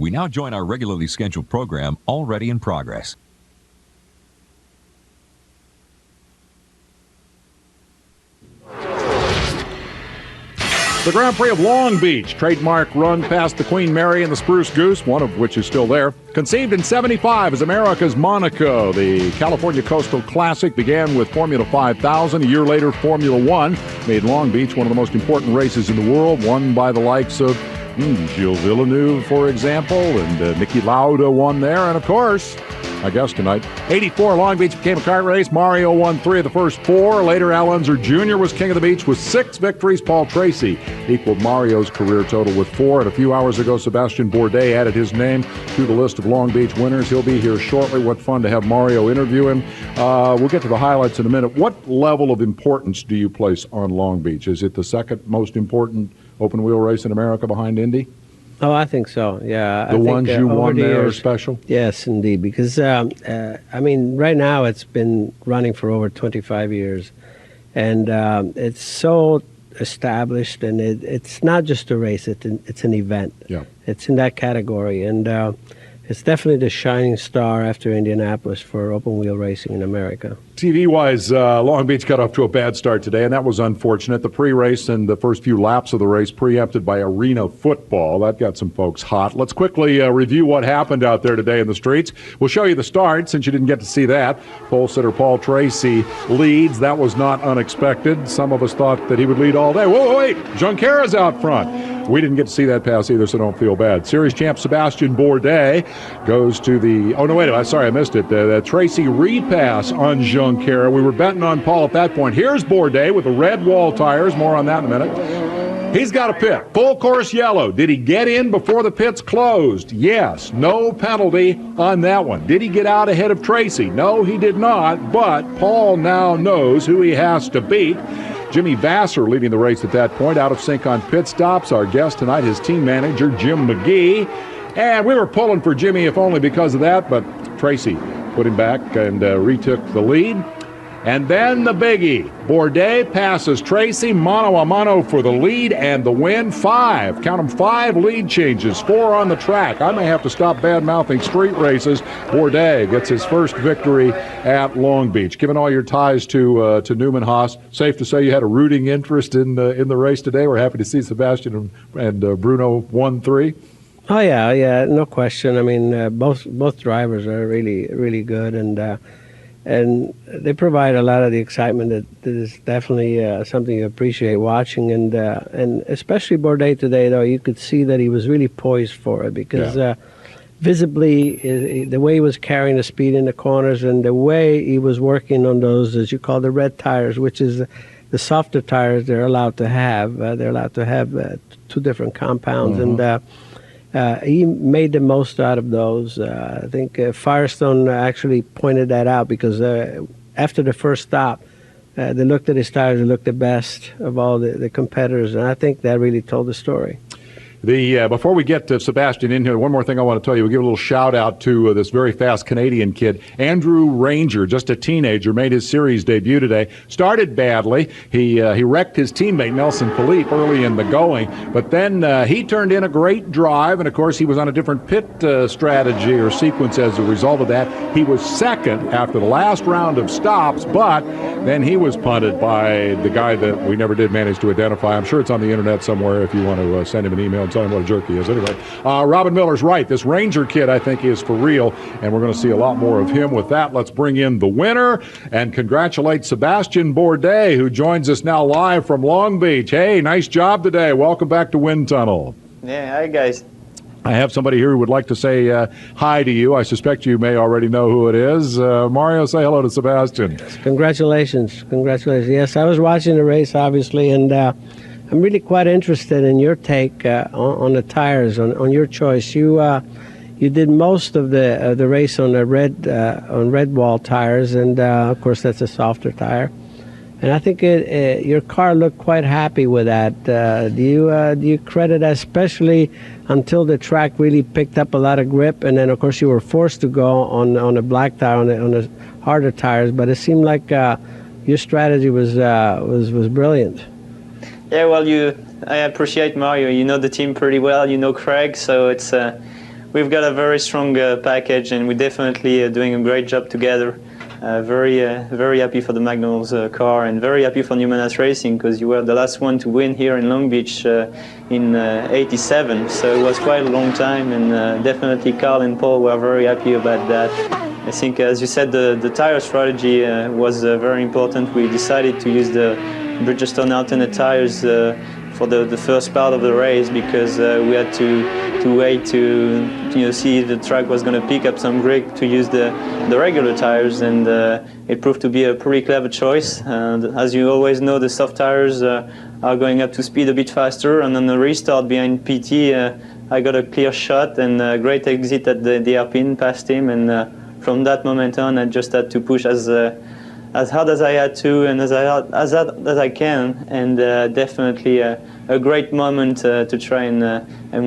We now join our regularly scheduled program, already in progress. The Grand Prix of Long Beach, trademark run past the Queen Mary and the Spruce Goose, one of which is still there. Conceived in '75 as America's Monaco, the California Coastal Classic began with Formula 5000. A year later, Formula One made Long Beach one of the most important races in the world, won by the likes of Gilles Villeneuve, for example, and Niki Lauda won there. And, of course, I guess tonight, '84 Long Beach became a kart race. Mario won 3 of the first 4. Later, Al Unser Jr. was king of the beach with 6 victories. Paul Tracy equaled Mario's career total with 4. And a few hours ago, Sebastian Bourdais added his name to the list of Long Beach winners. He'll be here shortly. What fun to have Mario interview him. We'll get to the highlights in a minute. What level of importance do you place on Long Beach? Is it the second most important open-wheel race in America behind Indy? Oh, I think so, yeah. The ones you won there are special? Yes, indeed, because, I mean, right now it's been running for over 25 years, and it's so established, and it's not just a race, it's an event. Yeah. It's in that category, and it's definitely the shining star after Indianapolis for open-wheel racing in America. TV-wise, Long Beach got off to a bad start today, and that was unfortunate. The pre-race and the first few laps of the race preempted by arena football. That got some folks hot. Let's quickly review what happened out there today in the streets. We'll show you the start, since you didn't get to see that. Pole sitter Paul Tracy leads. That was not unexpected. Some of us thought that he would lead all day. Whoa, wait! Junqueira's out front. We didn't get to see that pass either, so don't feel bad. Series champ Sebastian Bourdais goes to the... Oh, no, wait, sorry, I missed it. The Tracy repass on Junqueira. We were betting on Paul at that point. Here's Bourdais with the red wall tires. More on that in a minute. He's got a pit. Full course yellow. Did he get in before the pits closed? Yes. No penalty on that one. Did he get out ahead of Tracy? No, he did not. But Paul now knows who he has to beat. Jimmy Vasser leading the race at that point, out of sync on pit stops. Our guest tonight, his team manager, Jim McGee. And we were pulling for Jimmy, if only because of that, but Tracy put him back and retook the lead. And then the biggie. Bourdais passes Tracy, mano a mano for the lead and the win. 5, count them, 5 lead changes, 4 on the track. I may have to stop bad-mouthing street races. Bourdais gets his first victory at Long Beach. Given all your ties to Newman-Haas, safe to say you had a rooting interest in the race today. We're happy to see Sebastian and Bruno 1-3. Oh yeah, no question. I mean, both drivers are really, really good, and they provide a lot of the excitement that is definitely something you appreciate watching. And especially Bourdais today, though, you could see that he was really poised for it because visibly the way he was carrying the speed in the corners and the way he was working on those, as you call the red tires, which is the softer tires they're allowed to have. They're allowed to have 2 different compounds. Mm-hmm. And he made the most out of those. I think Firestone actually pointed that out because after the first stop, they looked at his tires, they looked the best of all the competitors, and I think that really told the story. Before we get to Sebastian in here, one more thing I want to tell you. We'll give a little shout-out to this very fast Canadian kid, Andrew Ranger, just a teenager, made his series debut today. Started badly. He wrecked his teammate, Nelson Philippe, early in the going, but then he turned in a great drive, and, of course, he was on a different pit strategy or sequence as a result of that. He was second after the last round of stops, but then he was punted by the guy that we never did manage to identify. I'm sure it's on the internet somewhere if you want to send him an email and tell him what a jerk he is. Anyway, Robin Miller's right. This Ranger kid, I think, is for real, and we're going to see a lot more of him. With that, let's bring in the winner and congratulate Sebastian Bourdais, who joins us now live from Long Beach. Hey, nice job today. Welcome back to Wind Tunnel. Yeah, hi, guys. I have somebody here who would like to say hi to you. I suspect you may already know who it is. Mario, say hello to Sebastian. Congratulations. Yes, I was watching the race, obviously, and I'm really quite interested in your take on the tires, on your choice. You did most of the race on the red wall tires, and of course that's a softer tire. And I think your car looked quite happy with that. Do you credit that, especially until the track really picked up a lot of grip, and then of course you were forced to go on a black tire, on the harder tires. But it seemed like your strategy was brilliant. Yeah, well, I appreciate Mario. You know the team pretty well. You know Craig, so it's we've got a very strong package, and we're definitely doing a great job together. Very happy for the Magnol's car, and very happy for Newman-Haas Racing, because you were the last one to win here in Long Beach in '87, so it was quite a long time, and definitely Carl and Paul were very happy about that. I think, as you said, the tire strategy was very important. We decided to use the Bridgestone alternate tires for the first part of the race, because we had to wait to see if the track was going to pick up some grip to use the regular tires, and it proved to be a pretty clever choice. As you always know, the soft tires are going up to speed a bit faster, and on the restart behind PT, I got a clear shot and a great exit at the hairpin past him, and from that moment on, I just had to push as hard as I had to, and as hard as I can, and definitely a great moment to try and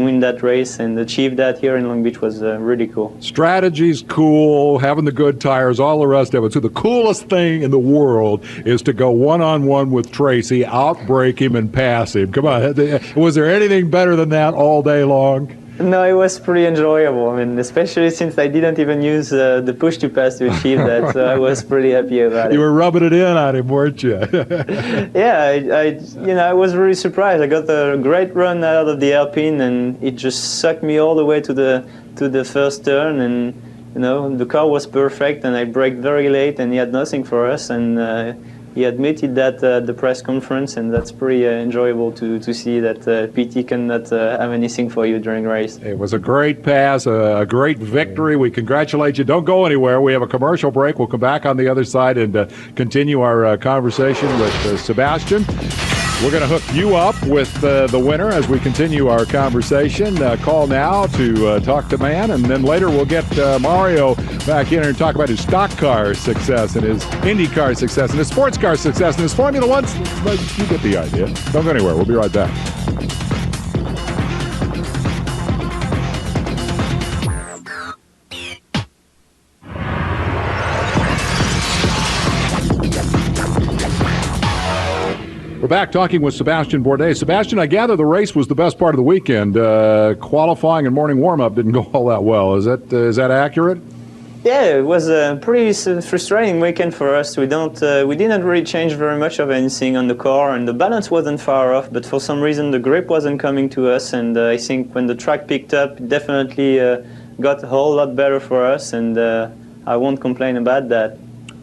win that race and achieve that here in Long Beach was really cool. Strategy's cool, having the good tires, all the rest of it. So the coolest thing in the world is to go one-on-one with Tracy, outbreak him and pass him. Come on, was there anything better than that all day long? No, it was pretty enjoyable. I mean, especially since I didn't even use the push-to-pass to achieve that, so I was pretty happy about it. You were rubbing it in on him, weren't you? Yeah, I was really surprised. I got a great run out of the hairpin, and it just sucked me all the way to the first turn, and the car was perfect, and I braked very late, and he had nothing for us, and he admitted that at the press conference, and that's pretty enjoyable to see that PT cannot have anything for you during race. It was a great pass, a great victory. We congratulate you. Don't go anywhere. We have a commercial break. We'll come back on the other side and continue our conversation with Sebastian. We're going to hook you up with the winner as we continue our conversation. Call now to talk to Man, and then later we'll get Mario back in and talk about his stock car success and his Indy car success and his sports car success and his Formula One. You get the idea. Don't go anywhere. We'll be right back. We're back talking with Sebastian Bourdais. Sebastian, I gather the race was the best part of the weekend. Qualifying and morning warm-up didn't go all that well. Is that accurate? Yeah, it was a pretty frustrating weekend for us. We didn't really change very much of anything on the car, and the balance wasn't far off, but for some reason the grip wasn't coming to us, and I think when the track picked up, it definitely got a whole lot better for us, and I won't complain about that.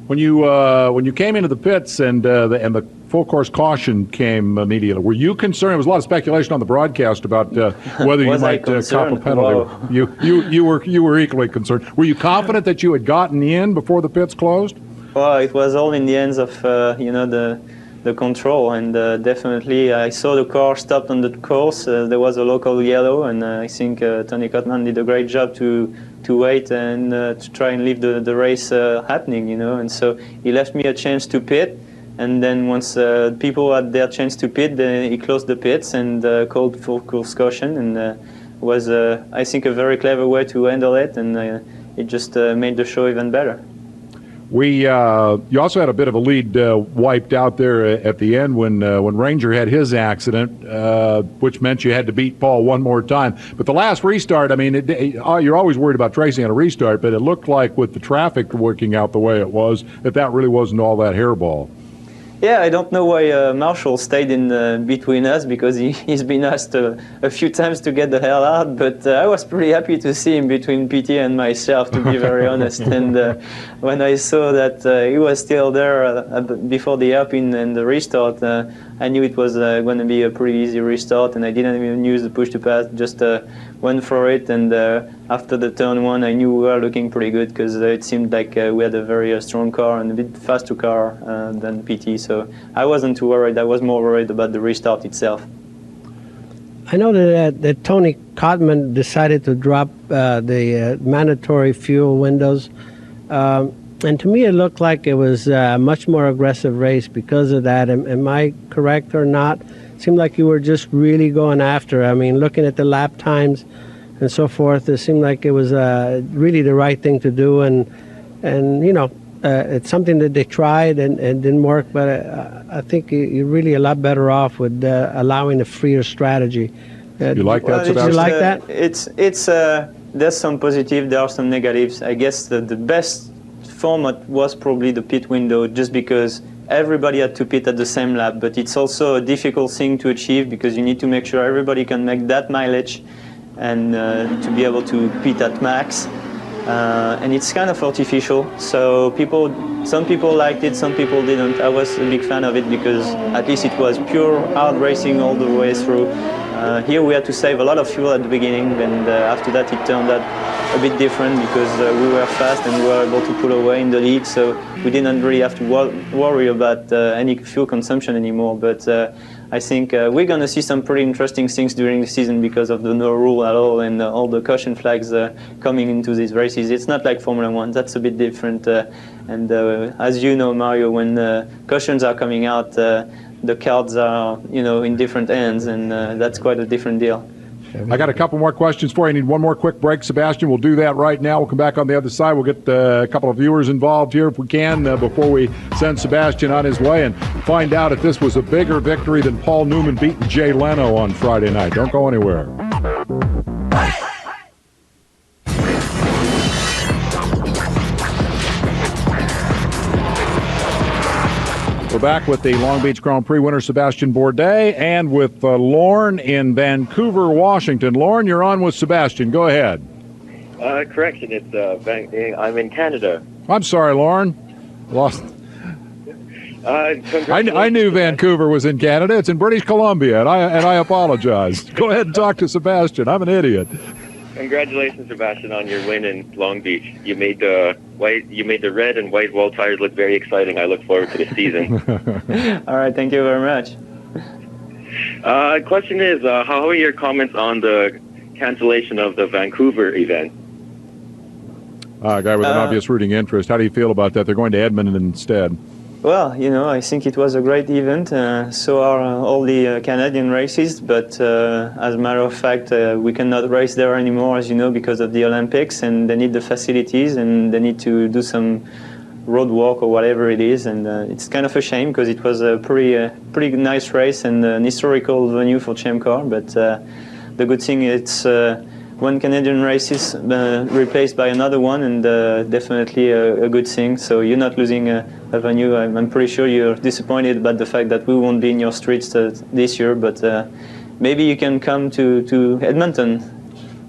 When you came into the pits and the full course caution came immediately, were you concerned? There was a lot of speculation on the broadcast about whether you might cop a penalty. You were equally concerned. Were you confident that you had gotten in before the pits closed? Well, it was all in the hands of the control, and definitely I saw the car stopped on the course. There was a local yellow, and I think Tony Cotman did a great job to wait and to try and leave the race happening, and so he left me a chance to pit, and then once people had their chance to pit, he closed the pits and called full course caution, and was I think a very clever way to handle it, and it just made the show even better. You also had a bit of a lead wiped out there at the end when Ranger had his accident, which meant you had to beat Paul one more time. But the last restart, I mean, you're always worried about racing on a restart, but it looked like with the traffic working out the way it was, that really wasn't all that hairball. Yeah, I don't know why Marshall stayed in between us, because he's been asked a few times to get the hell out, but I was pretty happy to see him between PT and myself, to be very honest. And when I saw that he was still there before the hairpin and the restart, I knew it was going to be a pretty easy restart, and I didn't even use the push-to-pass, just went for it, and after the turn one, I knew we were looking pretty good, because it seemed like we had a very strong car and a bit faster car than PT, so I wasn't too worried. I was more worried about the restart itself. I know that Tony Cotman decided to drop the mandatory fuel windows, and to me it looked like it was a much more aggressive race because of that. Am I correct or not? It seemed like you were just really going after. I mean, looking at the lap times and so forth, it seemed like it was really the right thing to do, and it's something that they tried and didn't work, but I think you're really a lot better off with allowing a freer strategy. You like that, Sebastian? Did you like that? there's some positive, there are some negatives. I guess the best format was probably the pit window, just because everybody had to pit at the same lap, but it's also a difficult thing to achieve because you need to make sure everybody can make that mileage and to be able to pit at max. And it's kind of artificial, so some people liked it, some people didn't. I was a big fan of it because at least it was pure hard racing all the way through. Here we had to save a lot of fuel at the beginning, and after that it turned out a bit different because we were fast and we were able to pull away in the lead, so we didn't really have to worry about any fuel consumption anymore. But I think we're going to see some pretty interesting things during the season because of the no rule at all and all the caution flags coming into these races. It's not like Formula One, that's a bit different. And as you know, Mario, when cautions are coming out, the cards are, in different ends, and that's quite a different deal. I got a couple more questions for you. I need one more quick break, Sebastian. We'll do that right now. We'll come back on the other side. We'll get a couple of viewers involved here if we can before we send Sebastian on his way and find out if this was a bigger victory than Paul Newman beating Jay Leno on Friday night. Don't go anywhere. We're back with the Long Beach Grand Prix winner, Sebastian Bourdais, and with Lorne in Vancouver, Washington. Lorne, you're on with Sebastian. Go ahead. Correction, it's I'm in Canada. I'm sorry, Lorne. Lost. I knew Vancouver was in Canada. It's in British Columbia, and I apologize. Go ahead and talk to Sebastian. I'm an idiot. Congratulations, Sebastian, on your win in Long Beach. You made the red and white wall tires look very exciting. I look forward to the season. All right, thank you very much. Question is, how are your comments on the cancellation of the Vancouver event? A guy with an obvious rooting interest. How do you feel about that? They're going to Edmonton instead. Well, I think it was a great event. So are all the Canadian races, but as a matter of fact, we cannot race there anymore, as you know, because of the Olympics, and they need the facilities, and they need to do some road walk or whatever it is, and it's kind of a shame because it was a pretty nice race and an historical venue for Champ Car. But the good thing is one Canadian race is replaced by another one, and definitely a good thing. So you're not losing a venue. I'm pretty sure you're disappointed about the fact that we won't be in your streets this year, but maybe you can come to Edmonton.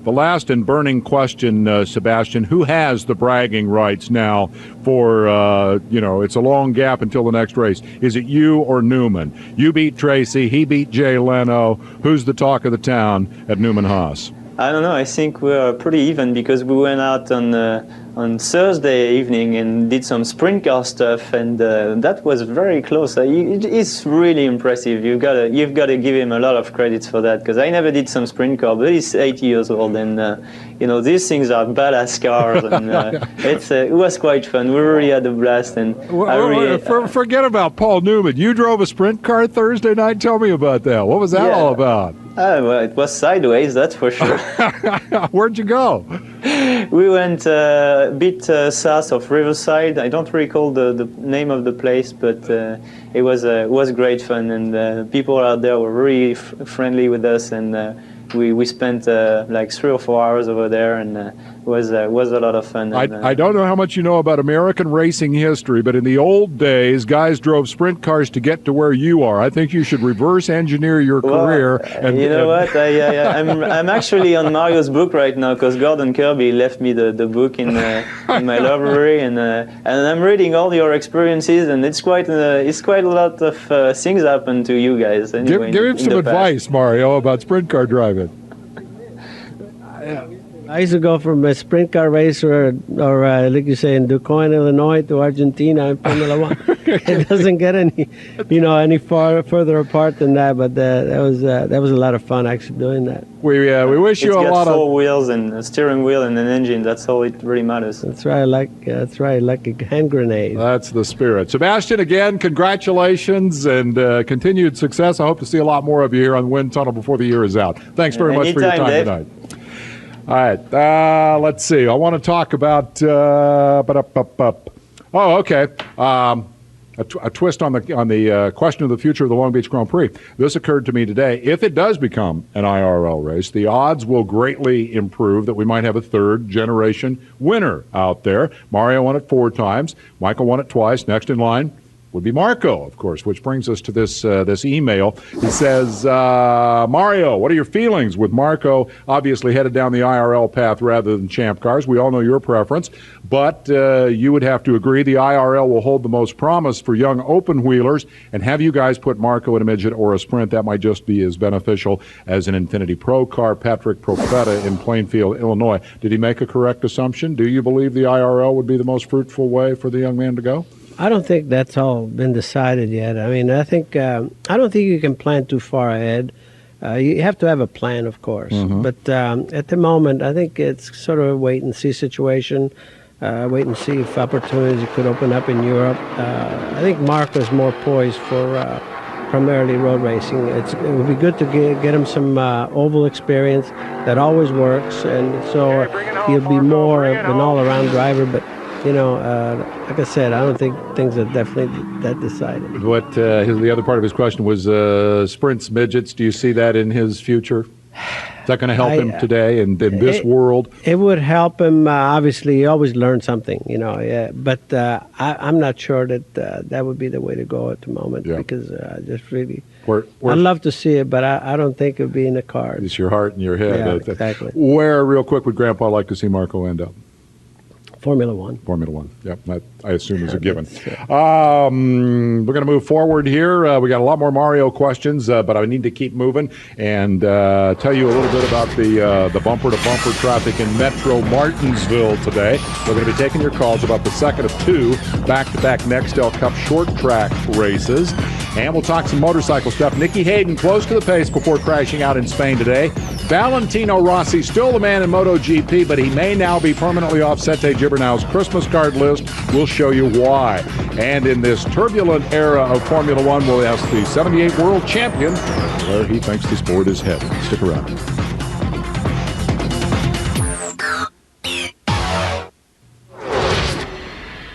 The last and burning question, Sebastian, who has the bragging rights now for, it's a long gap until the next race. Is it you or Newman? You beat Tracy, he beat Jay Leno. Who's the talk of the town at Newman-Haas? I don't know. I think we're pretty even because we went out on Thursday evening and did some sprint car stuff, and that was very close. It's really impressive. You've got to give him a lot of credits for that, because I never did some sprint car, but he's 80 years old, and these things are badass cars, and it was quite fun. We really had a blast, and forget about Paul Newman. You drove a sprint car Thursday night. Tell me about that. What was that all about? Well, it was sideways, that's for sure. Where'd you go? We went a bit south of Riverside. I don't recall the name of the place, but it was great fun, and people out there were really friendly with us, and we spent like 3 or 4 hours over there, and it was a lot of fun. I don't know how much you know about American racing history, but in the old days, guys drove sprint cars to get to where you are. I think you should reverse engineer your career. And you know what? I'm actually on Mario's book right now, because Gordon Kirby left me the book in my library, and I'm reading all your experiences, and it's quite a lot of things happen to you guys. Anyway, give him some advice, Mario, about sprint car driving. I used to go from a sprint car race or like you say, in DuQuoin, Illinois, to Argentina in Formula One. It doesn't get any further apart than that. But that was a lot of fun actually doing that. We wish you a lot of. It's got 4 wheels and a steering wheel and an engine. That's all it really matters. That's right. Like a hand grenade. That's the spirit. Sebastian, again, congratulations and continued success. I hope to see a lot more of you here on Wind Tunnel before the year is out. Thanks very much for your time Dave. tonight. All right, let's see. I want to talk about. Oh, okay. a twist on the question of the future of the Long Beach Grand Prix. This occurred to me today. If it does become an IRL race, the odds will greatly improve that we might have a third-generation winner out there. Mario won it 4 times. Michael won it twice. Next in line would be Marco, of course, which brings us to this email. He says, Mario, what are your feelings with Marco obviously headed down the IRL path rather than Champ Cars? We all know your preference, but you would have to agree the IRL will hold the most promise for young open-wheelers, and have you guys put Marco in a midget or a sprint? That might just be as beneficial as an Infinity Pro car. Patrick Profeta in Plainfield, Illinois. Did he make a correct assumption? Do you believe the IRL would be the most fruitful way for the young man to go? I don't think that's all been decided yet. I mean, I don't think you can plan too far ahead. You have to have a plan, of course. Mm-hmm. But at the moment, I think it's sort of a wait-and-see situation. Wait and see if opportunities could open up in Europe. I think Marco is more poised for primarily road racing. It would be good to get him some oval experience. That always works, and so he'll be more of an all-around driver. But like I said, I don't think things are definitely that decided. What the other part of his question was sprints, midgets. Do you see that in his future? Is that going to help him today in this world? It would help him. Obviously, he always learns something, but I'm not sure that that would be the way to go at the moment, because just really, I'd love to see it, but I don't think it would be in the cards. It's your heart and your head. Yeah, exactly. Where, real quick, would Grandpa like to see Marco end up? Formula One. Formula One. Yep, that I assume is a given. We're going to move forward here. We got a lot more Mario questions, but I need to keep moving and tell you a little bit about the bumper-to-bumper traffic in Metro Martinsville today. We're going to be taking your calls about the second of 2 back-to-back Nextel Cup short track races. And we'll talk some motorcycle stuff. Nicky Hayden close to the pace before crashing out in Spain today. Valentino Rossi still the man in MotoGP, but he may now be permanently off Sete Gibbernau's Christmas card list. We'll show you why. And in this turbulent era of Formula One, we'll ask the 78 world champion where he thinks the sport is headed. Stick around.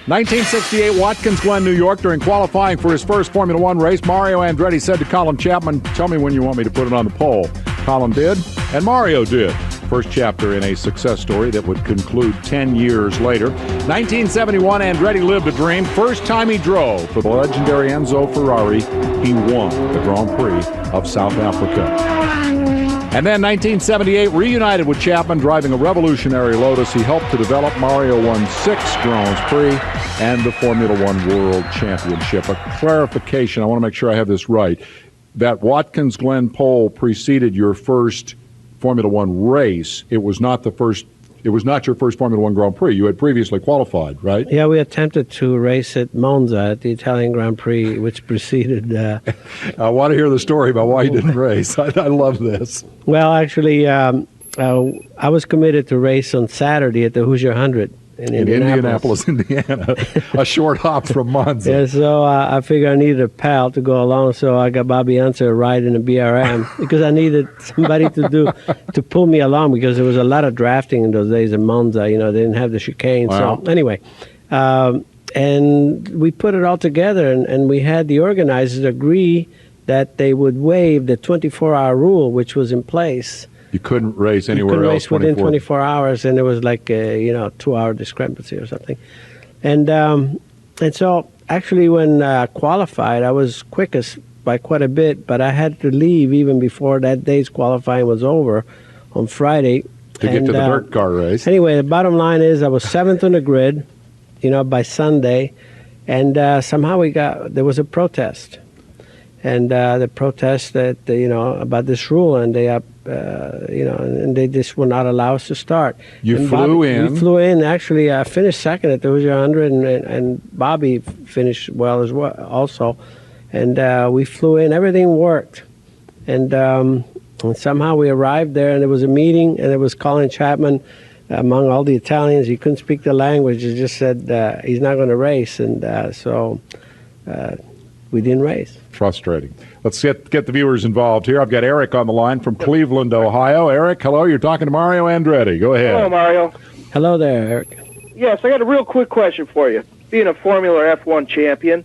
(1968) Watkins Glen, New York. During qualifying for his first Formula One race, Mario Andretti said to Colin Chapman, "Tell me when you want me to put it on the pole." Colin did, and Mario did. First chapter in a success story that would conclude 10 years later. 1971, Andretti lived a dream. First time he drove for the legendary Enzo Ferrari, he won the Grand Prix of South Africa. And then 1978, reunited with Chapman driving a revolutionary Lotus. He helped to develop. Mario won 6 Grand Prix and the Formula One World Championship. A clarification, I want to make sure I have this right. That Watkins Glen pole preceded your first Formula One race. It was not the first. It was not your first Formula One Grand Prix. You had previously qualified, right? Yeah, we attempted to race at Monza at the Italian Grand Prix, which preceded. I want to hear the story about why you didn't race. I love this. Well, actually, I was committed to race on Saturday at the Hoosier 100 in Indianapolis, Indiana, a short hop from Monza. Yeah, so I figured I needed a pal to go along, so I got Bobby Unser a ride in a BRM because I needed somebody to pull me along because there was a lot of drafting in those days in Monza. They didn't have the chicane. Wow. So anyway, and we put it all together, and we had the organizers agree that they would waive the 24-hour rule, which was in place. You couldn't race anywhere else. Race within 24 hours, and there was like a 2-hour discrepancy or something. And so actually when I qualified, I was quickest by quite a bit, but I had to leave even before that day's qualifying was over on Friday. To get to the dirt car race. Anyway, the bottom line is I was 7th on the grid, by Sunday, and somehow there was a protest. And the protest that, about this rule, and they and they just would not allow us to start. You flew in. We flew in. Actually, I finished second at the Hoosier 100, and Bobby finished well as well also. And we flew in. Everything worked. And somehow we arrived there, and there was a meeting, and it was Colin Chapman among all the Italians. He couldn't speak the language. He just said he's not going to race. And so we didn't race. Frustrating. Let's get the viewers involved here. I've got Eric on the line from Cleveland, Ohio. Eric, hello. You're talking to Mario Andretti. Go ahead. Hello, Mario. Hello there, Eric. Yes, I got a real quick question for you. Being a Formula F1 champion,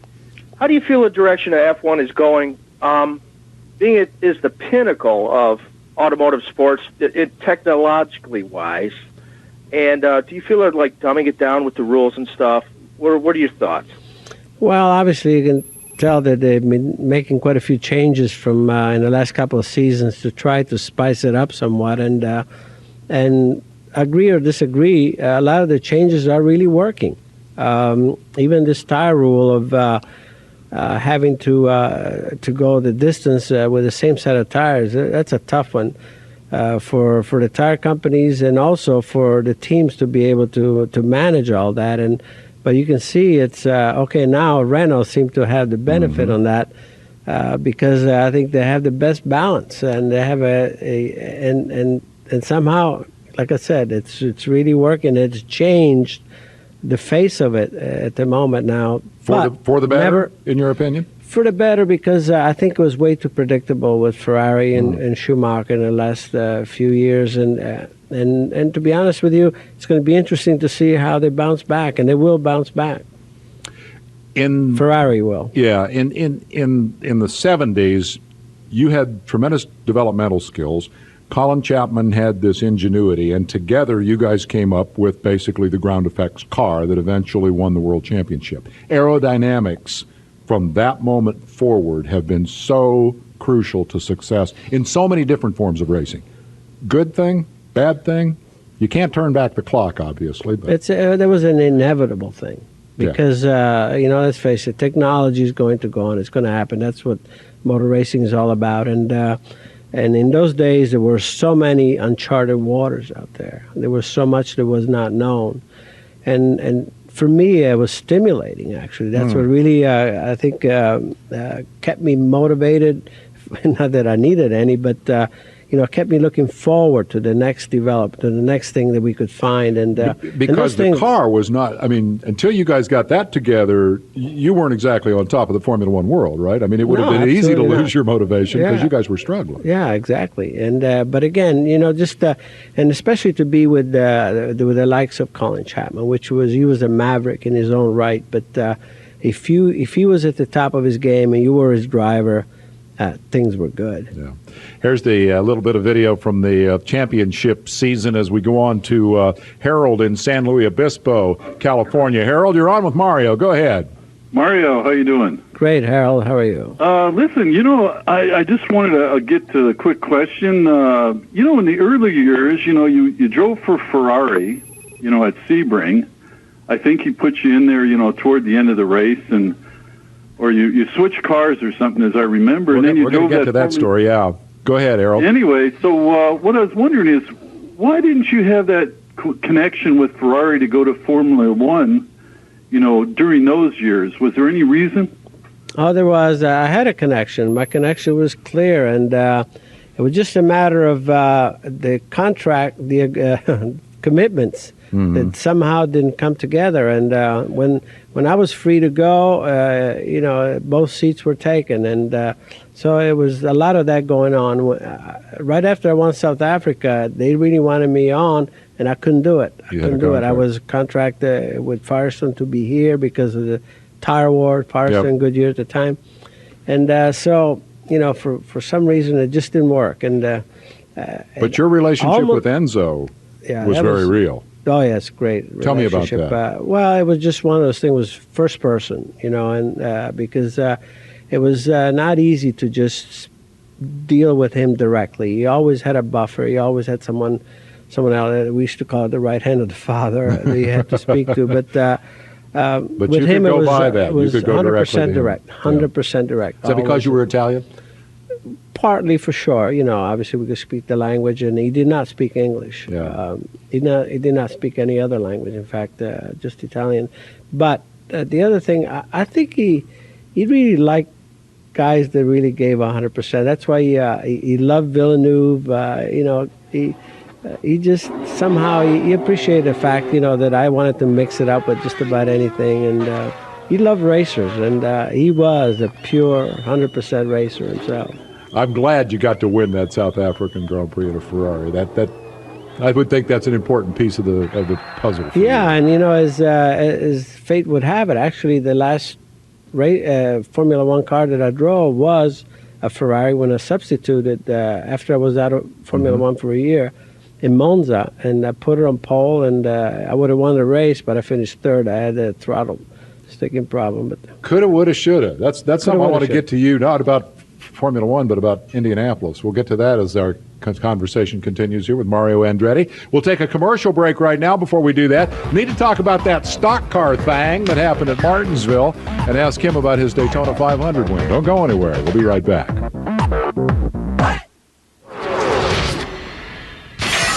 How do you feel the direction of F1 is going? Being it is the pinnacle of automotive sports, technologically wise, and do you feel like dumbing it down with the rules and stuff? What are your thoughts? Well, obviously you can tell that they've been making quite a few changes from in the last couple of seasons to try to spice it up somewhat, and agree or disagree, a lot of the changes are really working. Even this tire rule of having to go the distance with the same set of tires, that's a tough one for the tire companies and also for the teams to be able to manage all that. But you can see it's okay now. Renault seems to have the benefit on that because I think they have the best balance, and they have and somehow, like I said, it's really working. It's changed the face of it at the moment now. For the better, in your opinion? For the better, because I think it was way too predictable with Ferrari and Schumacher in the last few years. And to be honest with you, it's going to be interesting to see how they bounce back, and they will bounce back. Ferrari will. Yeah, in the 70s, you had tremendous developmental skills. Colin Chapman had this ingenuity, and together you guys came up with basically the ground effects car that eventually won the world championship. Aerodynamics from that moment forward have been so crucial to success in so many different forms of racing. Good thing, bad thing, you can't turn back the clock, obviously. But there was an inevitable thing because, let's face it, technology is going to go on. It's going to happen. That's what motor racing is all about. And in those days, there were so many uncharted waters out there. There was so much that was not known. And for me, it was stimulating, actually. That's what really, I think, kept me motivated. Not that I needed any, but, kept me looking forward to the next development, to the next thing that we could find. Because the car was not, until you guys got that together, you weren't exactly on top of the Formula One world, right? It would have been easy to lose your motivation because you guys were struggling. Yeah, exactly. But again, and especially to be with the likes of Colin Chapman, he was a maverick in his own right. But if he was at the top of his game and you were his driver, things were good. Yeah. Here's the little bit of video from the championship season as we go on to Harold in San Luis Obispo, California. Harold, you're on with Mario. Go ahead. Mario, how you doing? Great, Harold. How are you? Listen, I just wanted to get to the quick question. In the early years, you drove for Ferrari, at Sebring. I think he put you in there, toward the end of the race, or you switched cars or something, as I remember. And then you we're going to get to that story, yeah. Go ahead, Harold. Anyway, so what I was wondering is, why didn't you have that connection with Ferrari to go to Formula One, during those years? Was there any reason? Oh, there was. I had a connection. My connection was clear, and it was just a matter of the contract, the commitments that somehow didn't come together. And when I was free to go, both seats were taken, and so it was a lot of that going on. Right after I won South Africa, they really wanted me on, and I couldn't do it. I was contracted with Firestone to be here because of the tire war, Firestone Goodyear at the time, and so for some reason it just didn't work. And but your relationship with Enzo was very real. Oh, yeah, it's great. Tell me about that. Well, it was just one of those things. It was first person, and because it was not easy to just deal with him directly. He always had a buffer. He always had someone else. We used to call it the right hand of the father that you had to speak to. But with him, it was 100% direct. 100% direct. Is that because you were Italian? Partly, for sure. Obviously we could speak the language, and he did not speak English. Yeah. He did not speak any other language. In fact, just Italian. But the other thing, I think he really liked guys that really gave 100%. That's why he loved Villeneuve. He just somehow he appreciated the fact that I wanted to mix it up with just about anything, and he loved racers, and he was a pure 100% racer himself. I'm glad you got to win that South African Grand Prix in a Ferrari. That I would think that's an important piece of the puzzle. Yeah, and as fate would have it, actually the last Formula One car that I drove was a Ferrari when I substituted after I was out of Formula One for a year in Monza, and I put it on pole, and I would have won the race, but I finished third. I had a throttle sticking problem. But coulda, woulda, shoulda. That's something I want to get to you, not about Formula One, but about Indianapolis. We'll get to that as our conversation continues here with Mario Andretti. We'll take a commercial break right now. Before we do that, need to talk about that stock car thing that happened at Martinsville and ask him about his Daytona 500 win. Don't go anywhere. We'll be right back.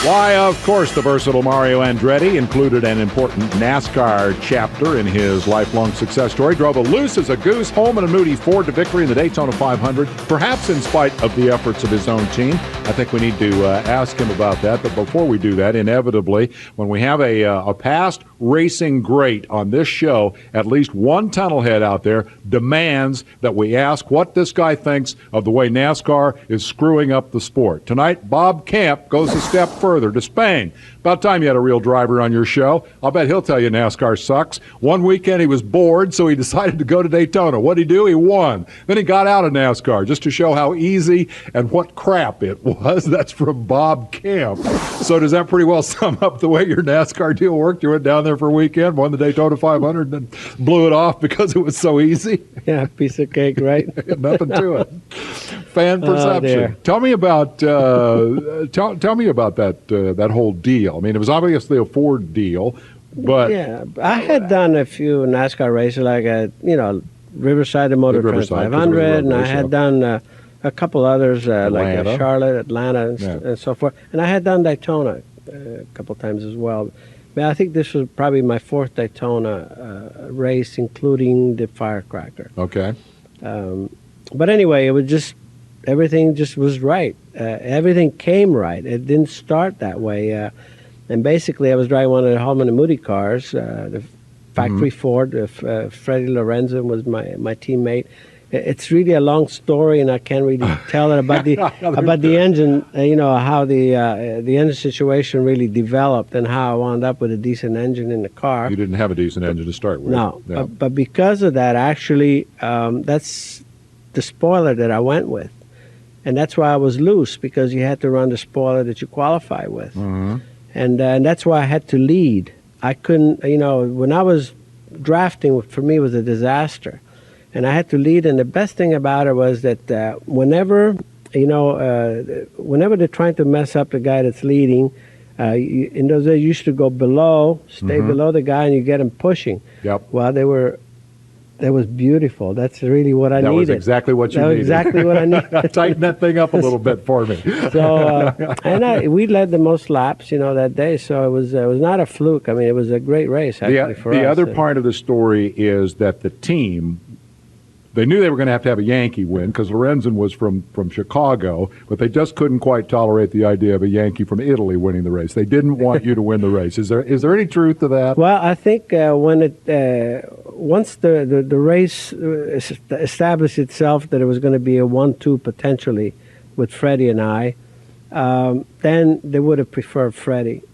Why, of course, the versatile Mario Andretti included an important NASCAR chapter in his lifelong success story. Drove a loose as a goose home in a Moody Ford to victory in the Daytona 500, perhaps in spite of the efforts of his own team. I think we need to ask him about that. But before we do that, inevitably, when we have a past racing great on this show, at least one tunnelhead out there demands that we ask what this guy thinks of the way NASCAR is screwing up the sport. Tonight, Bob Camp goes a step further. Despain. About time you had a real driver on your show. I'll bet he'll tell you NASCAR sucks. One weekend he was bored, so he decided to go to Daytona. What'd he do? He won. Then he got out of NASCAR just to show how easy and what crap it was. That's from Bob Camp. So does that pretty well sum up the way your NASCAR deal worked? You went down there for a weekend, won the Daytona 500, and then blew it off because it was so easy? Yeah, piece of cake, right? Nothing to it. Fan perception. Tell me about tell me about that whole deal. I mean, it was obviously a Ford deal, but yeah, I had done a few NASCAR races, like Riverside and Motor Trend 500, and I had done a couple others like Charlotte, Atlanta, and so forth. And I had done Daytona a couple times as well. But I think this was probably my fourth Daytona race, including the firecracker. Okay. But anyway, it was just everything just was right. Everything came right. It didn't start that way. And basically, I was driving one of the Hallman and Moody cars, the factory Ford. Freddie Lorenzen was my teammate. It's really a long story, and I can't really tell it about the engine. How the engine situation really developed, and how I wound up with a decent engine in the car. You didn't have a decent engine to start with. No, but because of that, actually, that's the spoiler that I went with. And that's why I was loose, because you had to run the spoiler that you qualify with. Mm-hmm. And that's why I had to lead. I couldn't, when I was drafting, for me, it was a disaster. And I had to lead, and the best thing about it was that whenever they're trying to mess up the guy that's leading, in those days you used to go below, stay below the guy, and you get him pushing. Yep. Well, that was beautiful. That's really what I needed. That was exactly what you needed. Exactly what I needed. Tighten that thing up a little bit for me. So, we led the most laps, that day. So it was not a fluke. I mean, it was a great race actually for us. The other part of the story is that the team, they knew they were going to have a Yankee win because Lorenzen was from Chicago, but they just couldn't quite tolerate the idea of a Yankee from Italy winning the race. They didn't want you to win the race. Is there any truth to that? Well, I think once the race established itself that it was going to be a 1-2 potentially with Freddie and I, then they would have preferred Freddie.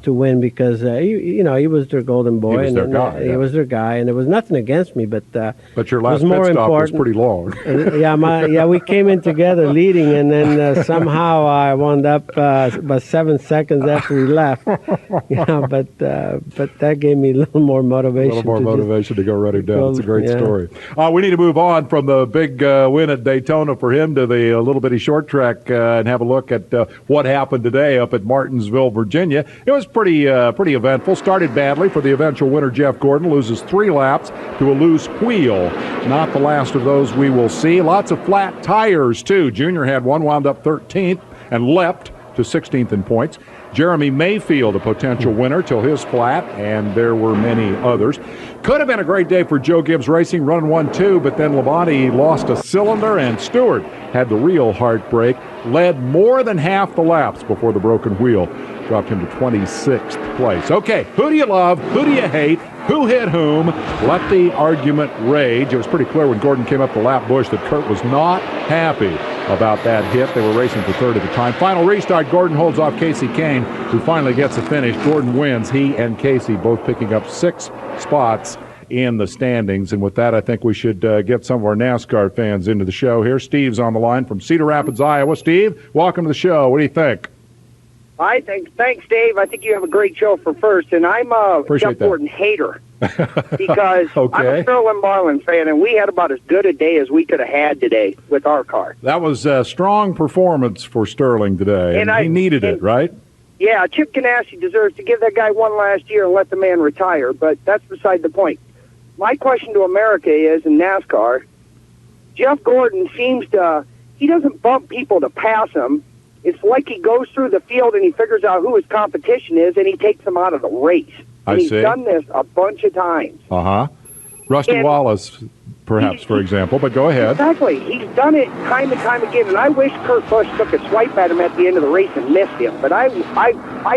To win, because he was their golden boy. He was their guy. He was their guy, and there was nothing against me, but your last pit stop was pretty long. We came in together leading, and then somehow I wound up about 7 seconds after we left. But that gave me a little more motivation. To go running down. It's a great story. We need to move on from the big win at Daytona for him to the little bitty short track and have a look at what happened today up at Martinsville, Virginia. It was pretty eventful. Started badly for the eventual winner, Jeff Gordon. Loses 3 laps to a loose wheel. Not the last of those we will see. Lots of flat tires, too. Junior had one, wound up 13th, and leapt to 16th in points. Jeremy Mayfield, a potential winner, till his flat, and there were many others. Could have been a great day for Joe Gibbs Racing, running 1-2, but then Labonte lost a cylinder, and Stewart had the real heartbreak. Led more than half the laps before the broken wheel dropped him to 26th place. Okay, who do you love? Who do you hate? Who hit whom? Let the argument rage. It was pretty clear when Gordon came up the lap bush that Kurt was not happy about that hit. They were racing for third at the time. Final restart, Gordon holds off Casey Kane, who finally gets a finish. Gordon wins. He and Casey both picking up 6 spots in the standings. And with that, I think we should get some of our NASCAR fans into the show here. Steve's on the line from Cedar Rapids, Iowa. Steve, welcome to the show. What do you think? I think, thanks, Dave. I think you have a great show for first, and I'm a Jeff Gordon hater because I'm a Sterling Marlin fan, and we had about as good a day as we could have had today with our car. That was a strong performance for Sterling today, and he needed it, right? Yeah, Chip Ganassi deserves to give that guy one last year and let the man retire, but that's beside the point. My question to America is, in NASCAR, Jeff Gordon seems to, he doesn't bump people to pass him. It's like he goes through the field and he figures out who his competition is and he takes them out of the race. And he's done this a bunch of times. Rusty Wallace, perhaps, for example, but go ahead. Exactly. He's done it time and time again, and I wish Kurt Busch took a swipe at him at the end of the race and missed him. But I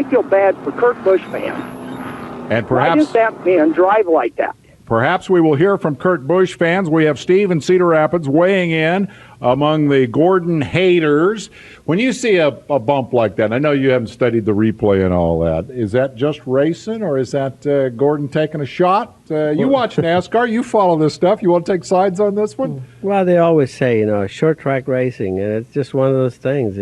feel bad for Kurt Busch fans. And perhaps... Why does that man drive like that? Perhaps we will hear from Kurt Busch fans. We have Steve in Cedar Rapids weighing in among the Gordon haters. When you see a bump like that, I know you haven't studied the replay and all that, is that just racing or is that Gordon taking a shot? You watch NASCAR. You follow this stuff. You want to take sides on this one? Well, they always say, short track racing, and it's just one of those things.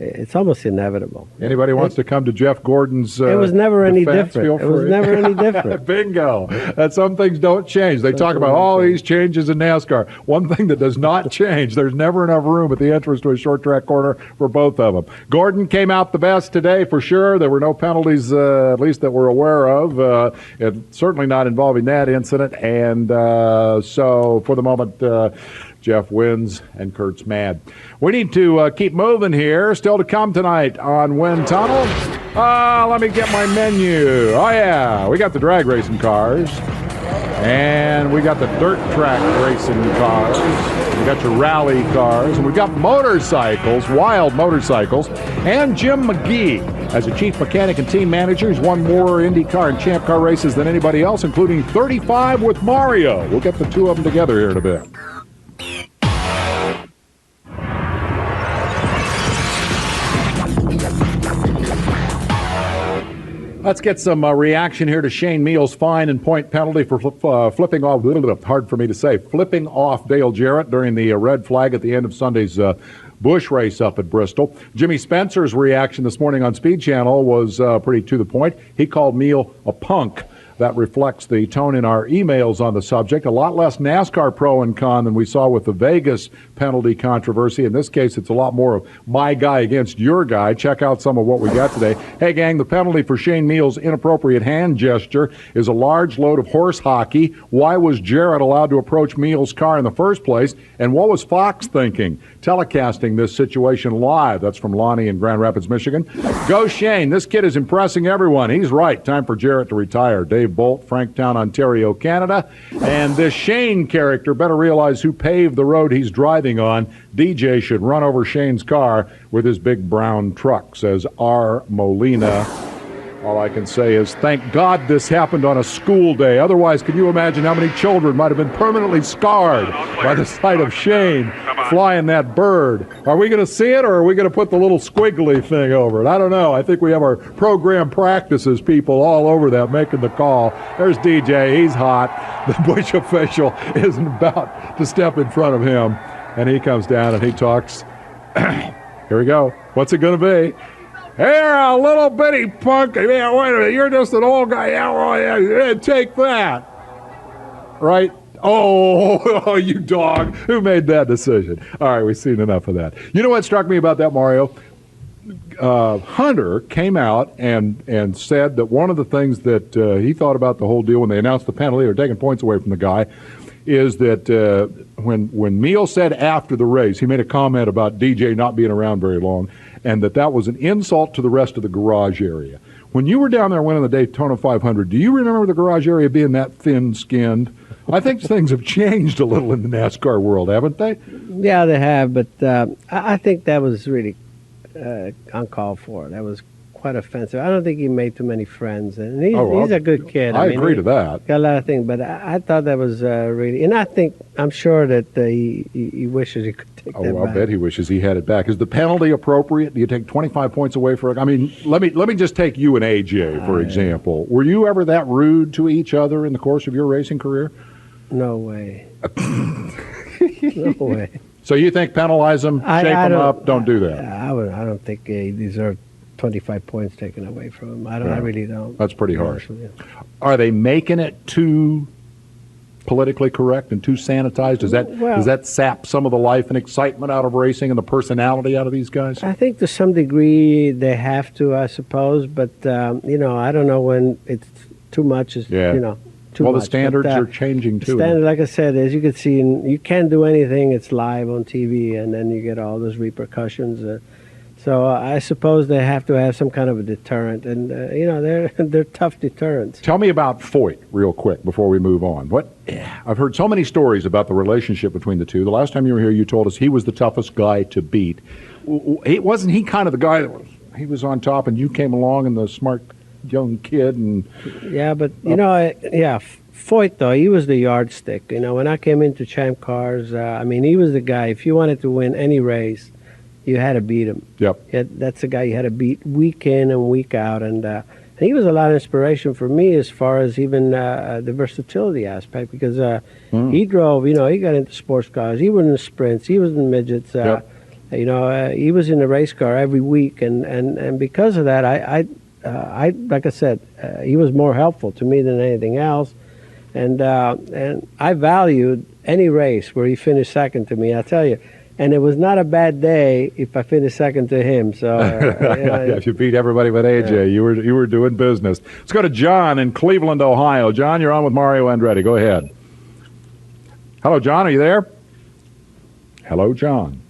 It's almost inevitable. Anybody wants to come to Jeff Gordon's it was never any defense, different. It was never any different. Bingo. That some things don't change. They talk about all these changes in NASCAR. One thing that does not change, there's never enough room at the entrance to a short track corner for both of them. Gordon came out the best today for sure. There were no penalties, at least that we're aware of. Certainly not involving that incident. And so for the moment, Jeff wins and Kurt's mad. We need to keep moving here. Still to come tonight on Wind Tunnel. Let me get my menu. Oh, yeah. We got the drag racing cars. And we got the dirt track racing cars. We got your rally cars. And we got motorcycles, wild motorcycles. And Jim McGee, as a chief mechanic and team manager, he's won more IndyCar and Champ Car races than anybody else, including 35 with Mario. We'll get the two of them together here in a bit. Let's get some reaction here to Shane Meal's fine and point penalty for flipping off, a little bit hard for me to say, flipping off Dale Jarrett during the red flag at the end of Sunday's Busch race up at Bristol. Jimmy Spencer's reaction this morning on Speed Channel was pretty to the point. He called Meal a punk. That reflects the tone in our emails on the subject. A lot less NASCAR pro and con than we saw with the Vegas penalty controversy. In this case, it's a lot more of my guy against your guy. Check out some of what we got today. Hey, gang, the penalty for Shane Meal's inappropriate hand gesture is a large load of horse hockey. Why was Jarrett allowed to approach Meal's car in the first place? And what was Fox thinking? Telecasting this situation live. That's from Lonnie in Grand Rapids, Michigan. Go Shane. This kid is impressing everyone. He's right. Time for Jarrett to retire. Dave Bolt, Franktown, Ontario, Canada. And this Shane character better realize who paved the road he's driving on. DJ should run over Shane's car with his big brown truck, says R. Molina. All I can say is thank God this happened on a school day. Otherwise, can you imagine how many children might have been permanently scarred by the sight of Shane flying that bird? Are we going to see it, or are we going to put the little squiggly thing over it? I don't know. I think we have our program practices people all over that making the call. There's DJ. He's hot. The Busch official isn't about to step in front of him, and he comes down and he talks. Here we go. What's it going to be? Here, a little bitty punk. Yeah, wait a minute. You're just an old guy. Yeah, well, yeah, take that. Right? Oh, you dog. Who made that decision? All right, we've seen enough of that. You know what struck me about that, Mario? Hunter came out and said that one of the things that he thought about the whole deal when they announced the penalty or taking points away from the guy is that when Meal said after the race, he made a comment about DJ not being around very long, and that was an insult to the rest of the garage area. When you were down there winning the Daytona 500, do you remember the garage area being that thin-skinned? I think things have changed a little in the NASCAR world, haven't they? Yeah, they have, but I think that was really uncalled for. That was quite offensive. I don't think he made too many friends, and he's a good kid. I agree to that. Got a lot of things, but I thought that was really, and I'm sure that he wishes he could take that Oh, I'll back. bet he wishes he had it back. Is the penalty appropriate? Do you take 25 points away for it? I mean, let me just take you and AJ, for example. Were you ever that rude to each other in the course of your racing career? No way. No way. So you think penalize them, shape them up, don't do that? I don't think he deserved 25 points taken away from him. I really don't. That's pretty harsh. Honestly, yeah. Are they making it too politically correct and too sanitized? Does that sap some of the life and excitement out of racing and the personality out of these guys? I think to some degree they have to, I suppose, but I don't know when it's too much. Too well, much. The standards are changing too. Standard, like I said, as you can see, you can't do anything. It's live on TV, and then you get all those repercussions. So I suppose they have to have some kind of a deterrent, and they're tough deterrents. Tell me about Foyt real quick before we move on. I've heard so many stories about the relationship between the two. The last time you were here, you told us he was the toughest guy to beat. Wasn't he kind of the guy that he was on top, and you came along and the smart young kid? And yeah, but Foyt though, he was the yardstick. When I came into Champ Cars, he was the guy. If you wanted to win any race, you had to beat him. Yep. That's the guy you had to beat week in and week out. And he was a lot of inspiration for me as far as even the versatility aspect, because he drove, he got into sports cars. He was in the sprints. He was in midgets. He was in the race car every week. And because of that, I like I said, he was more helpful to me than anything else. And I valued any race where he finished second to me, I'll tell you. And it was not a bad day if I finished second to him. So if you beat everybody but AJ, you were doing business. Let's go to John in Cleveland, Ohio. John, you're on with Mario Andretti. Go ahead. Hello, John. Are you there? Hello, John.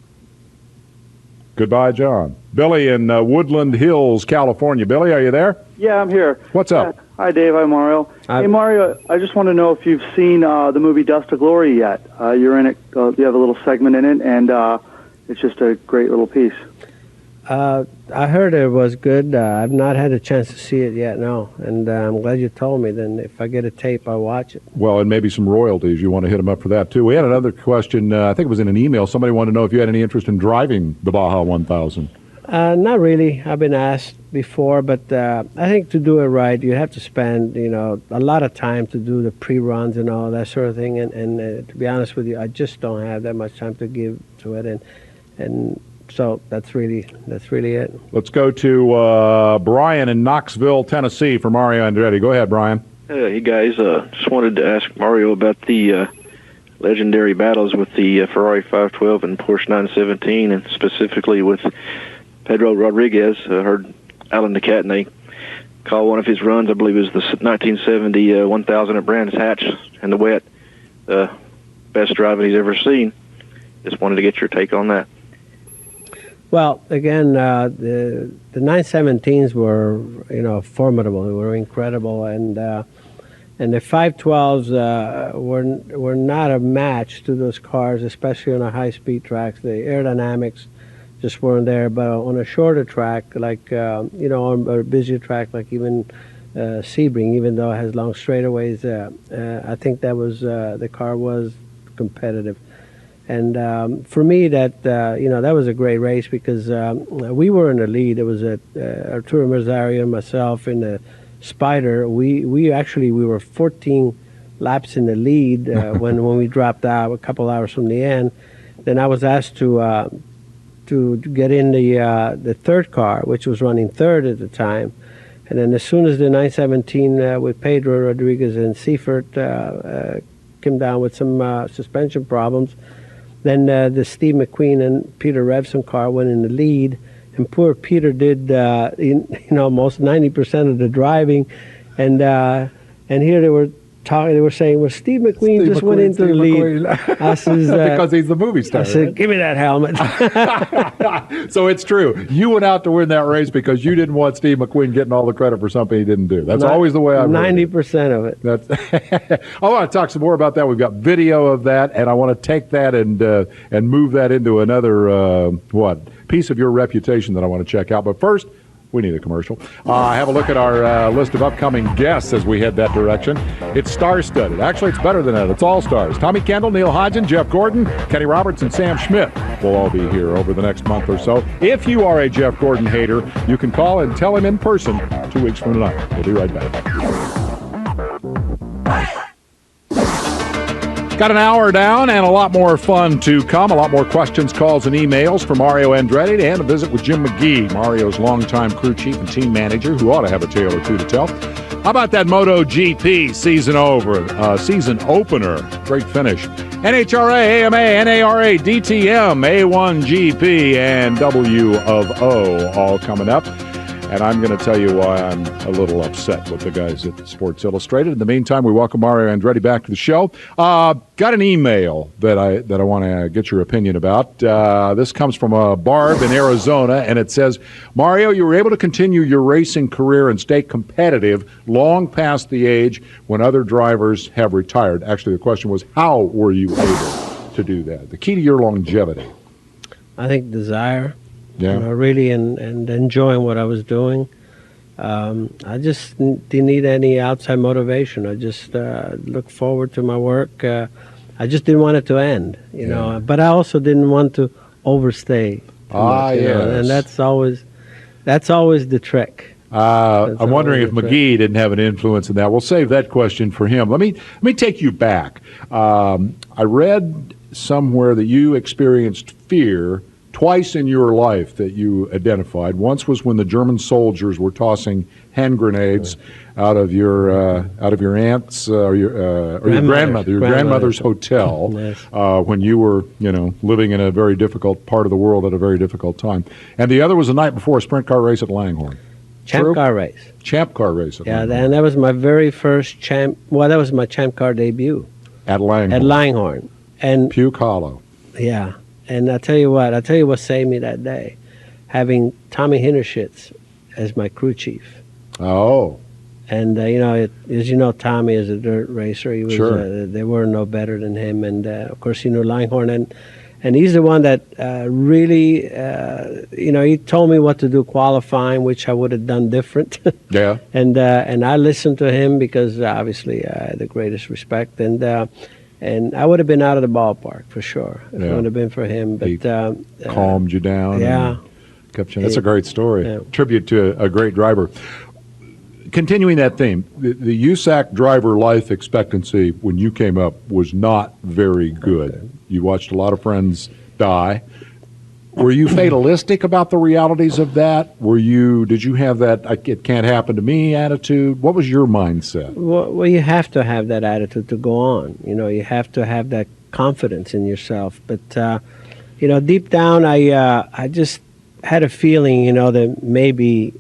Goodbye, John. Billy in Woodland Hills, California. Billy, are you there? Yeah, I'm here. What's up? Hi, Dave. Hi, Mario. Hey, Mario, I just want to know if you've seen the movie Dust to Glory yet. You're in it. You have a little segment in it, and it's just a great little piece. I heard it was good. I've not had a chance to see it yet, no. And I'm glad you told me. Then if I get a tape, I'll watch it. Well, and maybe some royalties. You want to hit them up for that, too. We had another question. I think it was in an email. Somebody wanted to know if you had any interest in driving the Baja 1000. Not really. I've been asked before, but I think to do it right, you have to spend, a lot of time to do the pre-runs and all that sort of thing. And to be honest with you, I just don't have that much time to give to it. And so that's really it. Let's go to Brian in Knoxville, Tennessee, for Mario Andretti. Go ahead, Brian. Hey, guys. Just wanted to ask Mario about the legendary battles with the Ferrari 512 and Porsche 917, and specifically with Pedro Rodriguez. I heard Alan DeCatenay call one of his runs, I believe it was the 1970 1000 at Brands Hatch in the wet, the best driving he's ever seen. Just wanted to get your take on that. Well, again, the 917s were, formidable. They were incredible, and the 512s were not a match to those cars, especially on a high-speed tracks. The aerodynamics just weren't there. But on a shorter track, like on a busier track, like even Sebring, even though it has long straightaways, I think that was the car was competitive. And for me, that was a great race because we were in the lead. It was Arturo Merzario and myself in the Spider. We were 14 laps in the lead when we dropped out a couple hours from the end. Then I was asked to get in the third car, which was running third at the time. And then as soon as the 917 with Pedro Rodriguez and Seifert came down with some suspension problems, then the Steve McQueen and Peter Revson car went in the lead, and poor Peter did almost 90% of the driving, and here they were talking. They were saying, "Well, Steve McQueen went into the lead." I says, because he's the movie star. I said, right? "Give me that helmet." So it's true. You went out to win that race because you didn't want Steve McQueen getting all the credit for something he didn't do. That's always the way I've 90% of it. That's I want to talk some more about that. We've got video of that, and I want to take that and move that into another piece of your reputation that I want to check out. But first, We need a commercial. Have a look at our list of upcoming guests as we head that direction. It's star-studded. Actually, it's better than that. It's all stars. Tommy Kendall, Neil Hodgson, Jeff Gordon, Kenny Roberts, and Sam Schmidt will all be here over the next month or so. If you are a Jeff Gordon hater, you can call and tell him in person 2 weeks from tonight. We'll be right back. Got an hour down and a lot more fun to come. A lot more questions, calls, and emails from Mario Andretti and a visit with Jim McGee, Mario's longtime crew chief and team manager, who ought to have a tale or two to tell. How about that MotoGP season opener? Great finish. NHRA, AMA, NARA, DTM, A1GP, and W of O all coming up. And I'm going to tell you why I'm a little upset with the guys at Sports Illustrated. In the meantime, we welcome Mario Andretti back to the show. Got an email that I want to get your opinion about. This comes from Barb in Arizona, and it says, Mario, you were able to continue your racing career and stay competitive long past the age when other drivers have retired. Actually, the question was, how were you able to do that? The key to your longevity? I think desire. Yeah. You know, really, and enjoying what I was doing. I just didn't need any outside motivation. I just looked forward to my work. I just didn't want it to end, you know. But I also didn't want to overstay. And that's always the trick. I'm wondering if McGee didn't have an influence in that. We'll save that question for him. Let me take you back. I read somewhere that you experienced fear twice in your life that you identified. Once was when the German soldiers were tossing hand grenades out of your aunt's or your grandmother's hotel when you were living in a very difficult part of the world at a very difficult time. And the other was the night before a sprint car race at Langhorne. Champ car race. Champ car race. Yeah, and that was my very first champ. Well, that was my champ car debut. At Langhorne. At Langhorne, and Puke Hollow. Yeah. And I tell you what saved me that day, having Tommy Hinnerschitz as my crew chief. Oh. And as you know, Tommy is a dirt racer. He was. Sure. They were no better than him, and of course he knew Langhorne, and he's the one that really, he told me what to do qualifying, which I would have done different. Yeah. And I listened to him because obviously I had the greatest respect, and I would have been out of the ballpark for sure if it would have been for him. But he calmed you down. Yeah. Kept you. That's a great story. Yeah. Tribute to a great driver. Continuing that theme, the USAC driver life expectancy when you came up was not very good. Okay. You watched a lot of friends die. Were you fatalistic about the realities of that? Did you have that "it can't happen to me" attitude? What was your mindset? Well, you have to have that attitude to go on. You have to have that confidence in yourself. But deep down, I just had a feeling, that maybe,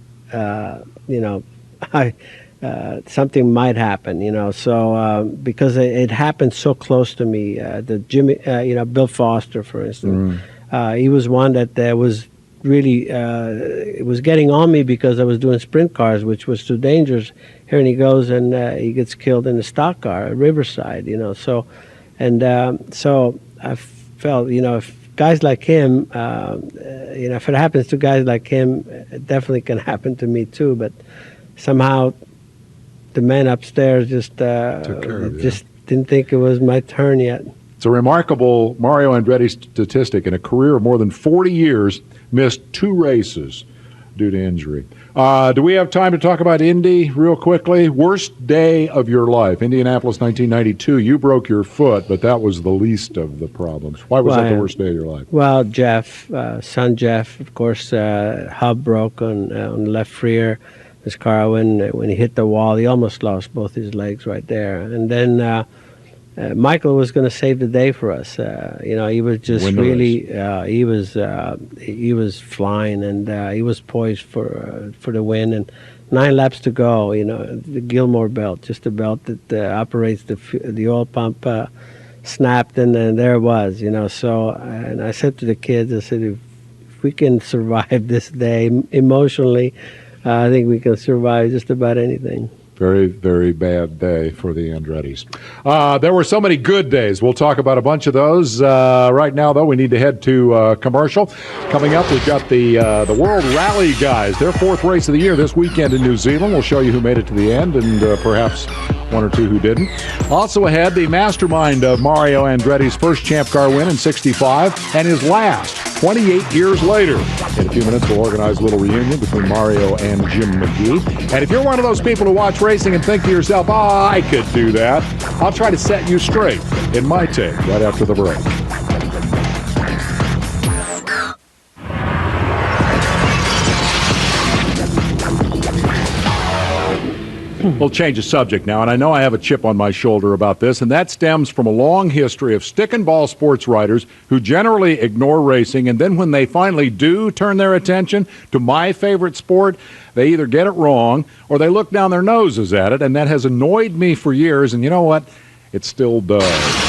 something might happen. So because it happened so close to me, Bill Foster, for instance. He was one that was really it was getting on me because I was doing sprint cars, which was too dangerous. Here he goes and he gets killed in a stock car at Riverside, So I felt, if guys like him, if it happens to guys like him, it definitely can happen to me too. But somehow the man upstairs just didn't think it was my turn yet. It's a remarkable Mario Andretti statistic. In a career of more than 40 years, missed 2 races due to injury. Do we have time to talk about Indy real quickly? Worst day of your life, Indianapolis 1992. You broke your foot, but that was the least of the problems. Why was that the worst day of your life? Well, son Jeff, of course, hub broke on the left rear. His car, when he hit the wall, he almost lost both his legs right there. And then Michael was going to save the day for us. He was just really he was flying, and he was poised for the win. And 9 laps to go. The Gilmore belt, just a belt that operates the oil pump, snapped, and then there it was. So and I said to the kids, I said, if we can survive this day emotionally, I think we can survive just about anything. Very, very bad day for the Andrettis. There were so many good days. We'll talk about a bunch of those. Right now, though, we need to head to commercial. Coming up, we've got the World Rally Guys. Their 4th race of the year this weekend in New Zealand. We'll show you who made it to the end and perhaps one or two who didn't. Also ahead, the mastermind of Mario Andretti's first Champ Car win in '65 and his last 28 years later. In a few minutes, we'll organize a little reunion between Mario and Jim McGee. And if you're one of those people who watch racing and think to yourself, I could do that, I'll try to set you straight in my take right after the break. We'll change the subject now, and I know I have a chip on my shoulder about this, and that stems from a long history of stick-and-ball sports writers who generally ignore racing, and then when they finally do turn their attention to my favorite sport, they either get it wrong or they look down their noses at it, and that has annoyed me for years, and you know what? It still does.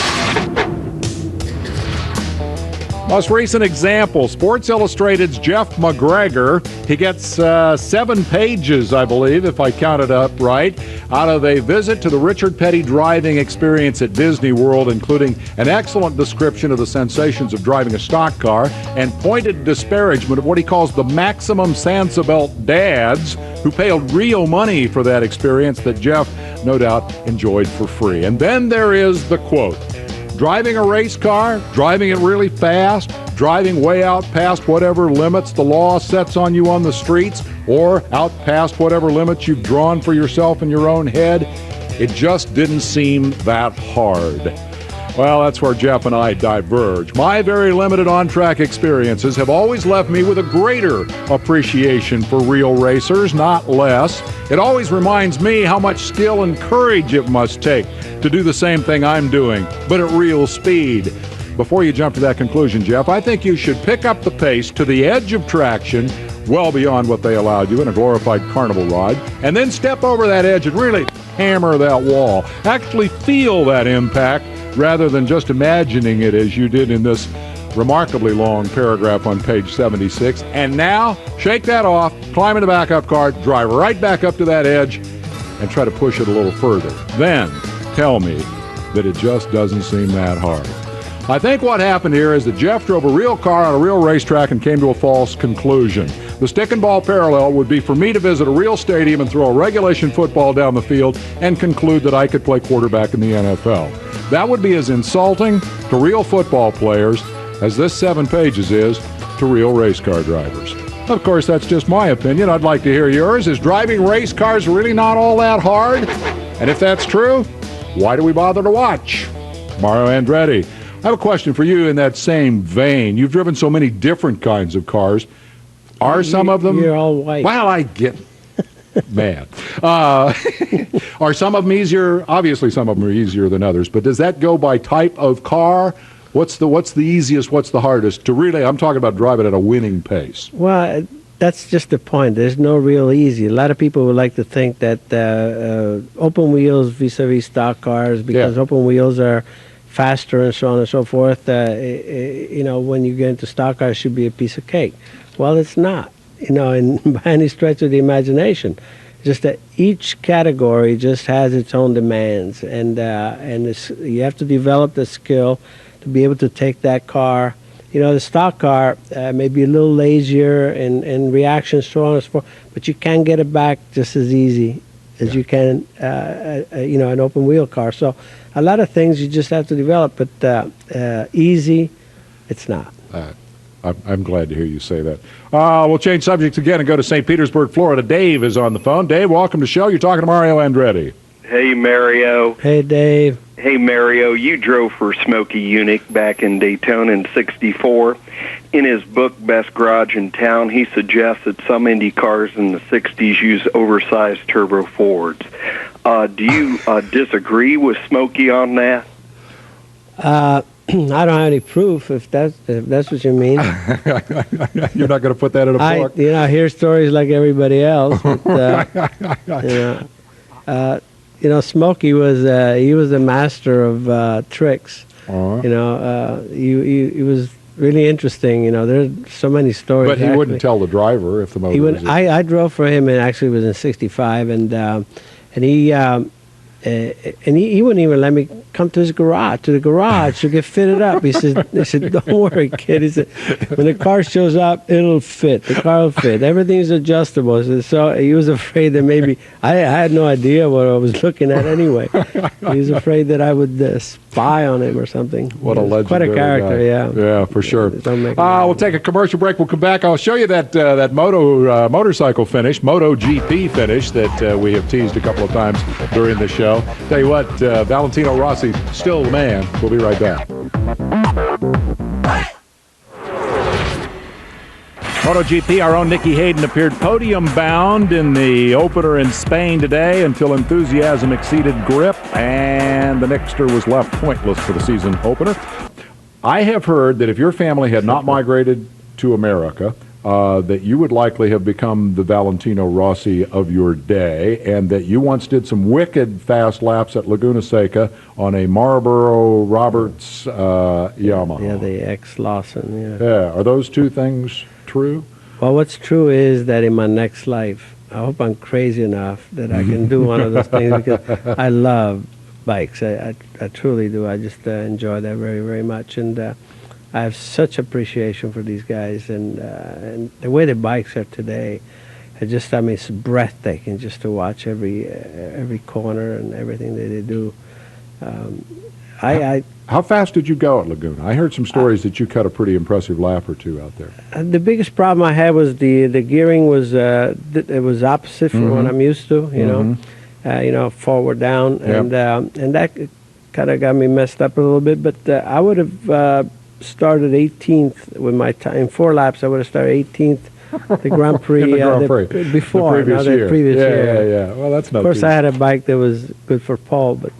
Most recent example, Sports Illustrated's Jeff McGregor. He gets 7 pages, I believe, if I counted up right, out of a visit to the Richard Petty driving experience at Disney World, including an excellent description of the sensations of driving a stock car and pointed disparagement of what he calls the maximum Sansabelt dads who paid real money for that experience that Jeff, no doubt, enjoyed for free. And then there is the quote. Driving a race car, driving it really fast, driving way out past whatever limits the law sets on you on the streets, or out past whatever limits you've drawn for yourself in your own head, it just didn't seem that hard. Well, that's where Jeff and I diverge. My very limited on-track experiences have always left me with a greater appreciation for real racers, not less. It always reminds me how much skill and courage it must take to do the same thing I'm doing, but at real speed. Before you jump to that conclusion, Jeff, I think you should pick up the pace to the edge of traction, well beyond what they allowed you in a glorified carnival ride, and then step over that edge and really hammer that wall. Actually feel that impact rather than just imagining it as you did in this remarkably long paragraph on page 76. And now, shake that off, climb in the backup car, drive right back up to that edge, and try to push it a little further. Then tell me that it just doesn't seem that hard. I think what happened here is that Jeff drove a real car on a real racetrack and came to a false conclusion. The stick and ball parallel would be for me to visit a real stadium and throw a regulation football down the field and conclude that I could play quarterback in the NFL. That would be as insulting to real football players as this 7 pages is to real race car drivers. Of course, that's just my opinion. I'd like to hear yours. Is driving race cars really not all that hard? And if that's true, why do we bother to watch? Mario Andretti. I have a question for you in that same vein. You've driven so many different kinds of cars. Are some of them... You're all white. Well, I get mad. Are some of them easier? Obviously, some of them are easier than others. But does that go by type of car? What's the easiest? What's the hardest? To really, I'm talking about driving at a winning pace. Well, that's just the point. There's no real easy. A lot of people would like to think that open wheels vis-a-vis stock cars, because open wheels are faster and so on and so forth, when you get into stock cars, it should be a piece of cake. Well, it's not, by any stretch of the imagination. Just that each category just has its own demands, and you have to develop the skill to be able to take that car. The stock car may be a little lazier in reaction, so on and so forth, but you can get it back just as easy as you can, an open wheel car. So a lot of things you just have to develop, but easy, it's not. I'm glad to hear you say that. We'll change subjects again and go to St. Petersburg, Florida. Dave is on the phone. Dave, welcome to the show. You're talking to Mario Andretti. Hey, Mario. Hey, Dave. Hey, Mario. You drove for Smokey Yunick back in Daytona in '64. In his book, Best Garage in Town, he suggests that some Indy cars in the 60s use oversized turbo Fords. Do you disagree with Smokey on that? I don't have any proof, if that's what you mean. You're not going to put that in a book. I hear stories like everybody else. But, Smokey was a master of tricks. Uh-huh. He was really interesting. There's so many stories. But he wouldn't tell the driver if the motor was... I drove for him, and actually it was in '65, and and he wouldn't even let me come to the garage to get fitted up. He said, don't worry, kid. He said, when the car shows up, it'll fit. The car will fit. Everything's adjustable. So he was afraid that maybe, I had no idea what I was looking at anyway. He was afraid that I would spy on him or something. What a legendary quite a character, guy. yeah. Yeah, for sure. We'll take a commercial break. We'll come back. I'll show you that motorcycle finish, MotoGP finish that we have teased a couple of times during the show. Tell you what, Valentino Rossi, still the man. We'll be right back. MotoGP, our own Nicky Hayden appeared podium-bound in the opener in Spain today until enthusiasm exceeded grip, and the Nixter was left pointless for the season opener. I have heard that if your family had not migrated to America, that you would likely have become the Valentino Rossi of your day, and that you once did some wicked fast laps at Laguna Seca on a Marlboro Roberts Yamaha. Yeah, the ex-Lawson, yeah. Yeah, are those two things true? Well, what's true is that in my next life, I hope I'm crazy enough that I can do one of those things, because I love bikes. I truly do. I just enjoy that very, very much, and I have such appreciation for these guys, and the way the bikes are today, it's breathtaking just to watch every corner and everything that they do. How fast did you go at Laguna? I heard some stories that you cut a pretty impressive lap or two out there. The biggest problem I had was the gearing was it was opposite from what I'm used to. You know, forward down, and that kind of got me messed up a little bit. But I would have started 18th with my time. In 4 laps, I would have started 18th. The Grand Prix, before, the previous year. Yeah. Well, that's not. Of course, I had a bike that was good for Paul, but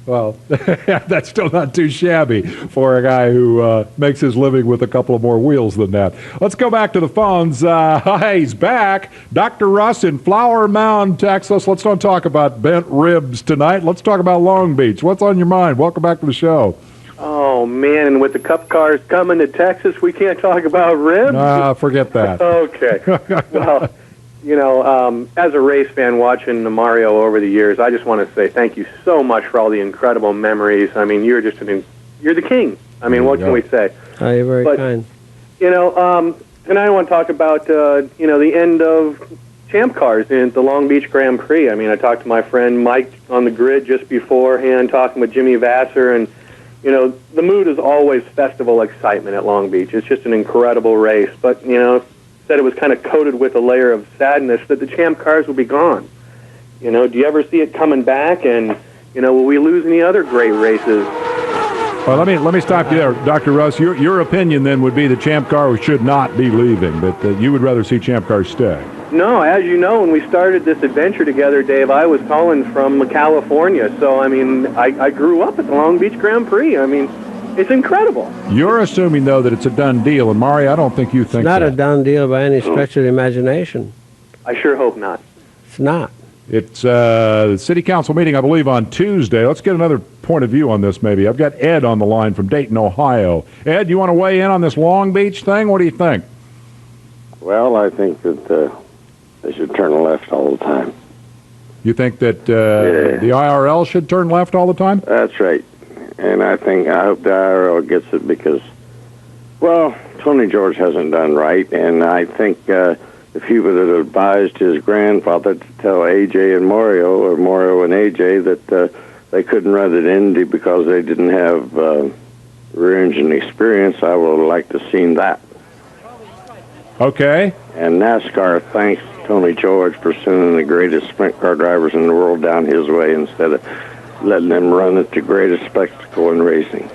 well, that's still not too shabby for a guy who makes his living with a couple of more wheels than that. Let's go back to the phones. He's back. Dr. Russ in Flower Mound, Texas. Let's not talk about bent ribs tonight. Let's talk about Long Beach. What's on your mind? Welcome back to the show. Oh, man, and with the Cup cars coming to Texas, we can't talk about ribs? Forget that. Okay. Well, you know, as a race fan watching Mario over the years, I just want to say thank you so much for all the incredible memories. I mean, you're the king. I mean, what can we say? Oh, you're very kind. You know, and I want to talk about, you know, the end of Champ Cars in the Long Beach Grand Prix. I mean, I talked to my friend Mike on the grid just beforehand, talking with Jimmy Vassar, and you know, the mood is always festival excitement at Long Beach. It's just an incredible race. But, you know, said it was kind of coated with a layer of sadness that the Champ Cars will be gone. You know, do you ever see it coming back? And, you know, will we lose any other great races? Well, let me stop you there, Dr. Russ. Your opinion then would be that Champ Car should not be leaving, that you would rather see Champ Car stay. No, as you know, when we started this adventure together, Dave, I was calling from California. So, I mean, I grew up at the Long Beach Grand Prix. I mean, it's incredible. You're assuming, though, that it's a done deal. And, Mari, I don't think you think it's not that. a done deal by any stretch of the imagination. I sure hope not. It's not. It's the city council meeting, I believe, on Tuesday. Let's get another point of view on this, maybe. I've got Ed on the line from Dayton, Ohio. Ed, you want to weigh in on this Long Beach thing? What do you think? Well, I think that they should turn left all the time. You think that the IRL should turn left all the time? That's right. And I hope the IRL gets it because, well, Tony George hasn't done right. And I think if he would have advised his grandfather to tell AJ and Mario, or Mario and AJ, that they couldn't run at Indy because they didn't have rear engine experience, I would have liked to have seen that. Okay. And NASCAR thanks Tony George for sending the greatest sprint car drivers in the world down his way instead of letting them run at the greatest spectacle in racing.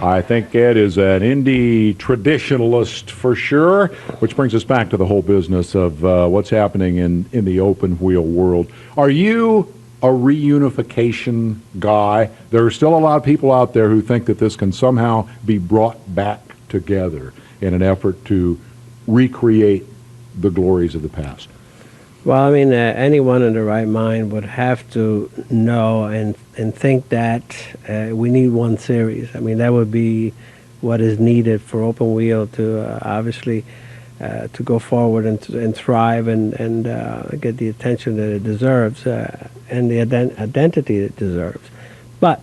I think Ed is an Indy traditionalist for sure, which brings us back to the whole business of what's happening in the open wheel world. Are you a reunification guy? There are still a lot of people out there who think that this can somehow be brought back together in an effort to recreate the glories of the past. Well, I mean, anyone in the right mind would have to know and think that we need one series. I mean, that would be what is needed for open wheel to obviously to go forward and thrive and get the attention that it deserves. and the identity it deserves. But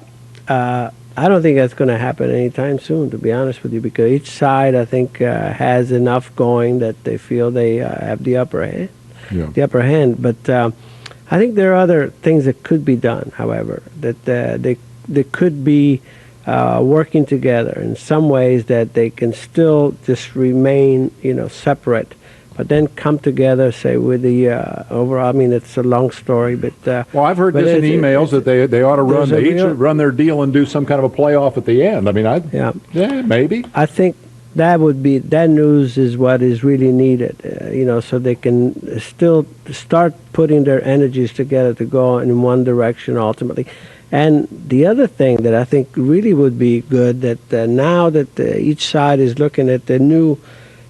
I don't think that's going to happen anytime soon, to be honest with you, because each side, I think, has enough going that they feel they have the upper hand. Yeah. The upper hand. But I think there are other things that could be done, however, that they could be working together in some ways, that they can still just remain, separate, but then come together, say, with the overall. I mean, it's a long story, but well, I've heard this in emails that they ought to run. They each run their deal and do some kind of a playoff at the end. I mean, yeah, maybe. I think that news is what is really needed. So they can still start putting their energies together to go in one direction ultimately. And the other thing that I think really would be good, that now that each side is looking at the new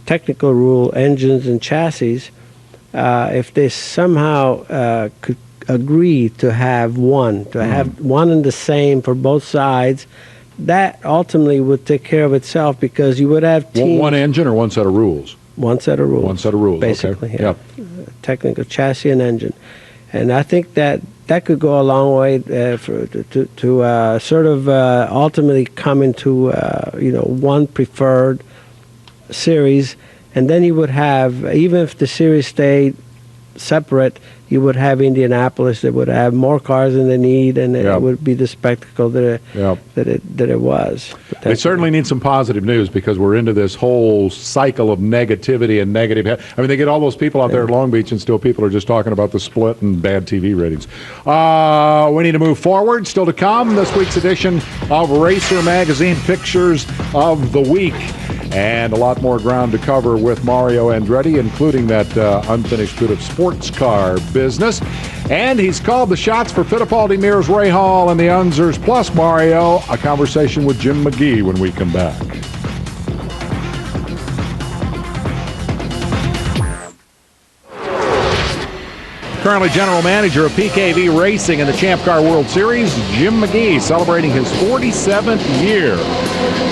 technical rule, engines and chassis, if they somehow could agree to have one and the same for both sides, that ultimately would take care of itself, because you would have teams. One engine or one set of rules? One set of rules. One set of rules, basically. Okay. Yeah. Technical chassis and engine. And I think that could go a long way to sort of ultimately come into one preferred series, and then you would have, even if the series stayed separate, you would have Indianapolis that would have more cars than they need, and it would be the spectacle that it was. They certainly need some positive news, because we're into this whole cycle of negativity and negative. I mean, they get all those people out there at Long Beach, and still people are just talking about the split and bad TV ratings. We need to move forward. Still to come, this week's edition of Racer Magazine Pictures of the Week. And a lot more ground to cover with Mario Andretti, including that unfinished bit of sports car business. And he's called the shots for Fittipaldi, Mears, Rahal, and the Unzers. Plus, Mario, a conversation with Jim McGee when we come back. Currently general manager of PKV Racing in the Champ Car World Series, Jim McGee, celebrating his 47th year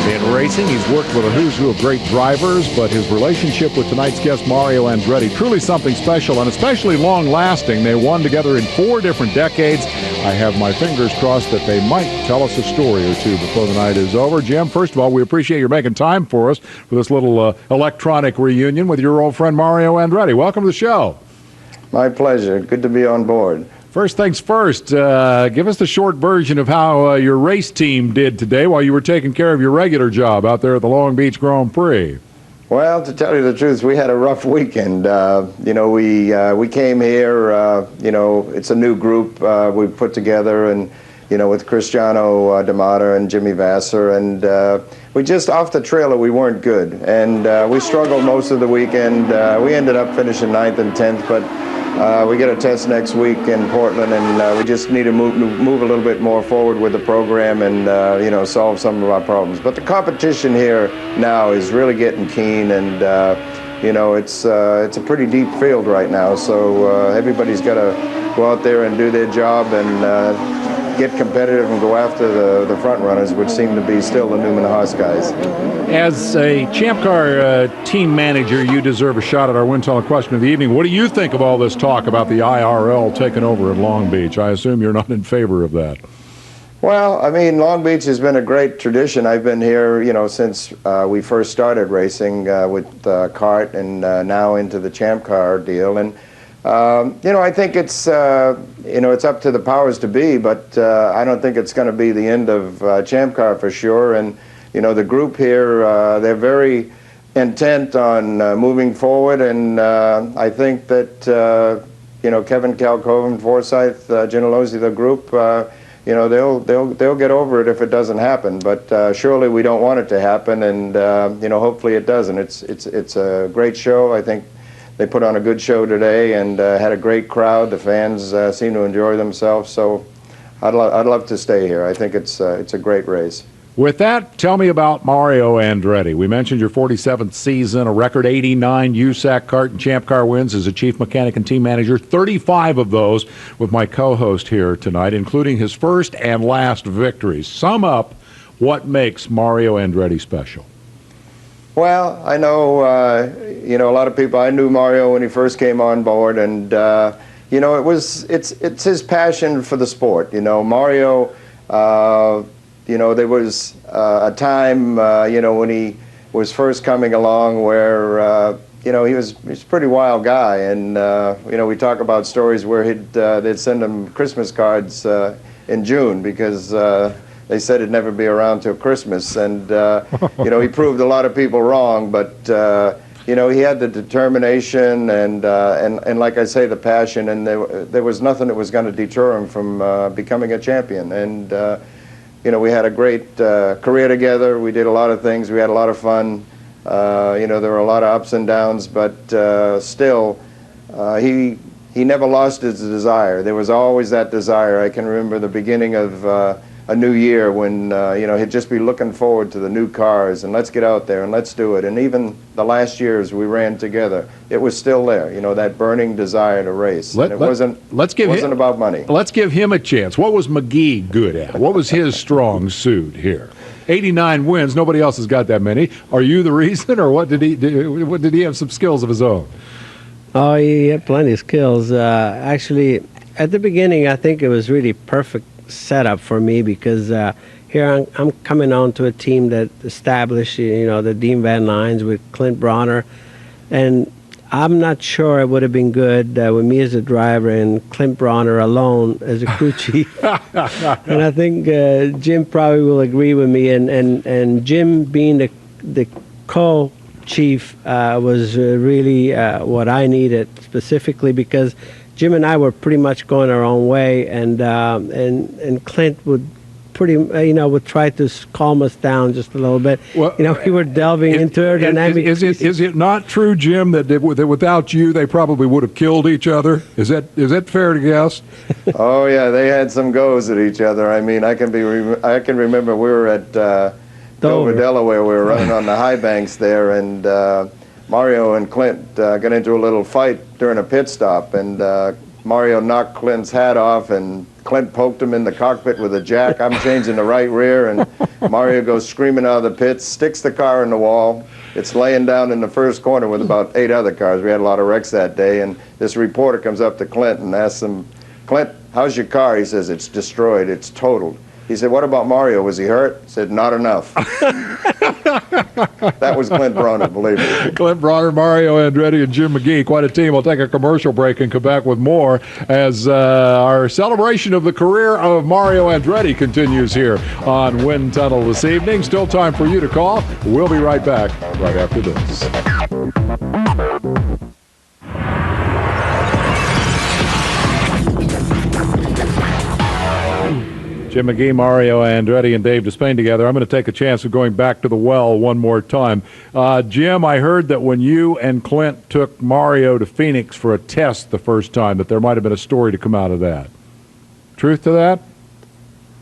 in racing. He's worked with a who's who of great drivers, but his relationship with tonight's guest, Mario Andretti, truly something special and especially long-lasting. They won together in 4 different decades. I have my fingers crossed that they might tell us a story or two before the night is over. Jim, first of all, we appreciate you making time for us for this little electronic reunion with your old friend Mario Andretti. Welcome to the show. My pleasure. Good to be on board. First things first, give us the short version of how your race team did today while you were taking care of your regular job out there at the Long Beach Grand Prix. Well, to tell you the truth, we had a rough weekend. We came here, it's a new group we put together, and, with Cristiano D'Amato and Jimmy Vasser, and we just, off the trailer, we weren't good. And we struggled most of the weekend. We ended up finishing 9th and 10th, but we get a test next week in Portland, and we just need to move a little bit more forward with the program and, solve some of our problems. But the competition here now is really getting keen, and, it's a pretty deep field right now. So everybody's got to go out there and do their job and get competitive and go after the front runners, which seem to be still the Newman-Haas guys. As a Champ Car team manager, you deserve a shot at our win-telling question of the evening. What do you think of all this talk about the IRL taking over at Long Beach? I assume you're not in favor of that. Well, I mean, Long Beach has been a great tradition. I've been here, since we first started racing with kart, and now into the Champ Car deal. And I think it's up to the powers to be, but I don't think it's going to be the end of Champ Car for sure. And the group here, they're very intent on moving forward, and I think that Kevin Calcoven, Forsyth, Ginelozzi, the group, they'll get over it if it doesn't happen. But surely we don't want it to happen, and hopefully it doesn't. It's a great show. I think they put on a good show today and had a great crowd. The fans seem to enjoy themselves, so I'd love to stay here. I think it's a great race. With that, tell me about Mario Andretti. We mentioned your 47th season, a record 89 USAC kart and Champ Car wins as a chief mechanic and team manager, 35 of those with my co-host here tonight, including his first and last victories. Sum up what makes Mario Andretti special. Well, I know, a lot of people. I knew Mario when he first came on board, and you know, it's his passion for the sport. You know, Mario, you know, there was a time, you know, when he was first coming along where, you know, he's a pretty wild guy. And, you know, we talk about stories where they'd send him Christmas cards in June because they said it'd never be around till Christmas. And, you know, he proved a lot of people wrong, but, you know, he had the determination and like I say, the passion, and there was nothing that was going to deter him from becoming a champion. And, you know, we had a great career together. We did a lot of things. We had a lot of fun. You know, there were a lot of ups and downs, but still, he never lost his desire. There was always that desire. I can remember the beginning of a new year when, you know, he'd just be looking forward to the new cars and let's get out there and let's do it. And even the last years we ran together, it was still there, you know, that burning desire to race. It wasn't about money. Let's give him a chance. What was McGee good at? What was his strong suit here? 89 wins. Nobody else has got that many. Are you the reason, or what did he have some skills of his own? Oh, he had plenty of skills. Actually, at the beginning, I think it was really perfect setup for me because here I'm coming on to a team that established, you know, the Dean Van Lines with Clint Bronner, and I'm not sure it would have been good with me as a driver and Clint Bronner alone as a crew chief. And I think Jim probably will agree with me. And Jim being the co-chief was really what I needed specifically because Jim and I were pretty much going our own way, and Clint would would try to calm us down just a little bit. Well, you know, we were delving into aerodynamics. Is it not true, Jim, that without you they probably would have killed each other? Is that fair to guess? Oh yeah, they had some goes at each other. I mean, I can remember we were at Dover, Delaware. We were running on the high banks there, and Mario and Clint got into a little fight during a pit stop, and Mario knocked Clint's hat off, and Clint poked him in the cockpit with a jack. I'm changing the right rear, and Mario goes screaming out of the pits, sticks the car in the wall. It's laying down in the first corner with about 8 other cars. We had a lot of wrecks that day, and this reporter comes up to Clint and asks him, "Clint, how's your car?" He says, "It's destroyed. It's totaled." He said, "What about Mario? Was he hurt?" He said, "Not enough." That was Clint Bronner, believe me. Clint Bronner, Mario Andretti, and Jim McGee. Quite a team. We'll take a commercial break and come back with more as our celebration of the career of Mario Andretti continues here on Wind Tunnel this evening. Still time for you to call. We'll be right back right after this. Jim McGee, Mario Andretti, and Dave Despain together. I'm going to take a chance of going back to the well one more time. Jim, I heard that when you and Clint took Mario to Phoenix for a test the first time, that there might have been a story to come out of that. Truth to that?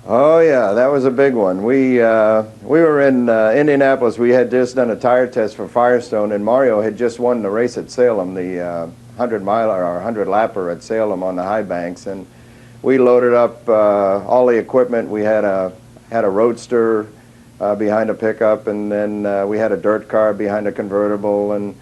Oh yeah, that was a big one. We were in Indianapolis. We had just done a tire test for Firestone, and Mario had just won the race at Salem, the 100-miler or 100-lapper at Salem on the high banks, and we loaded up all the equipment. We had a roadster behind a pickup, and then we had a dirt car behind a convertible, and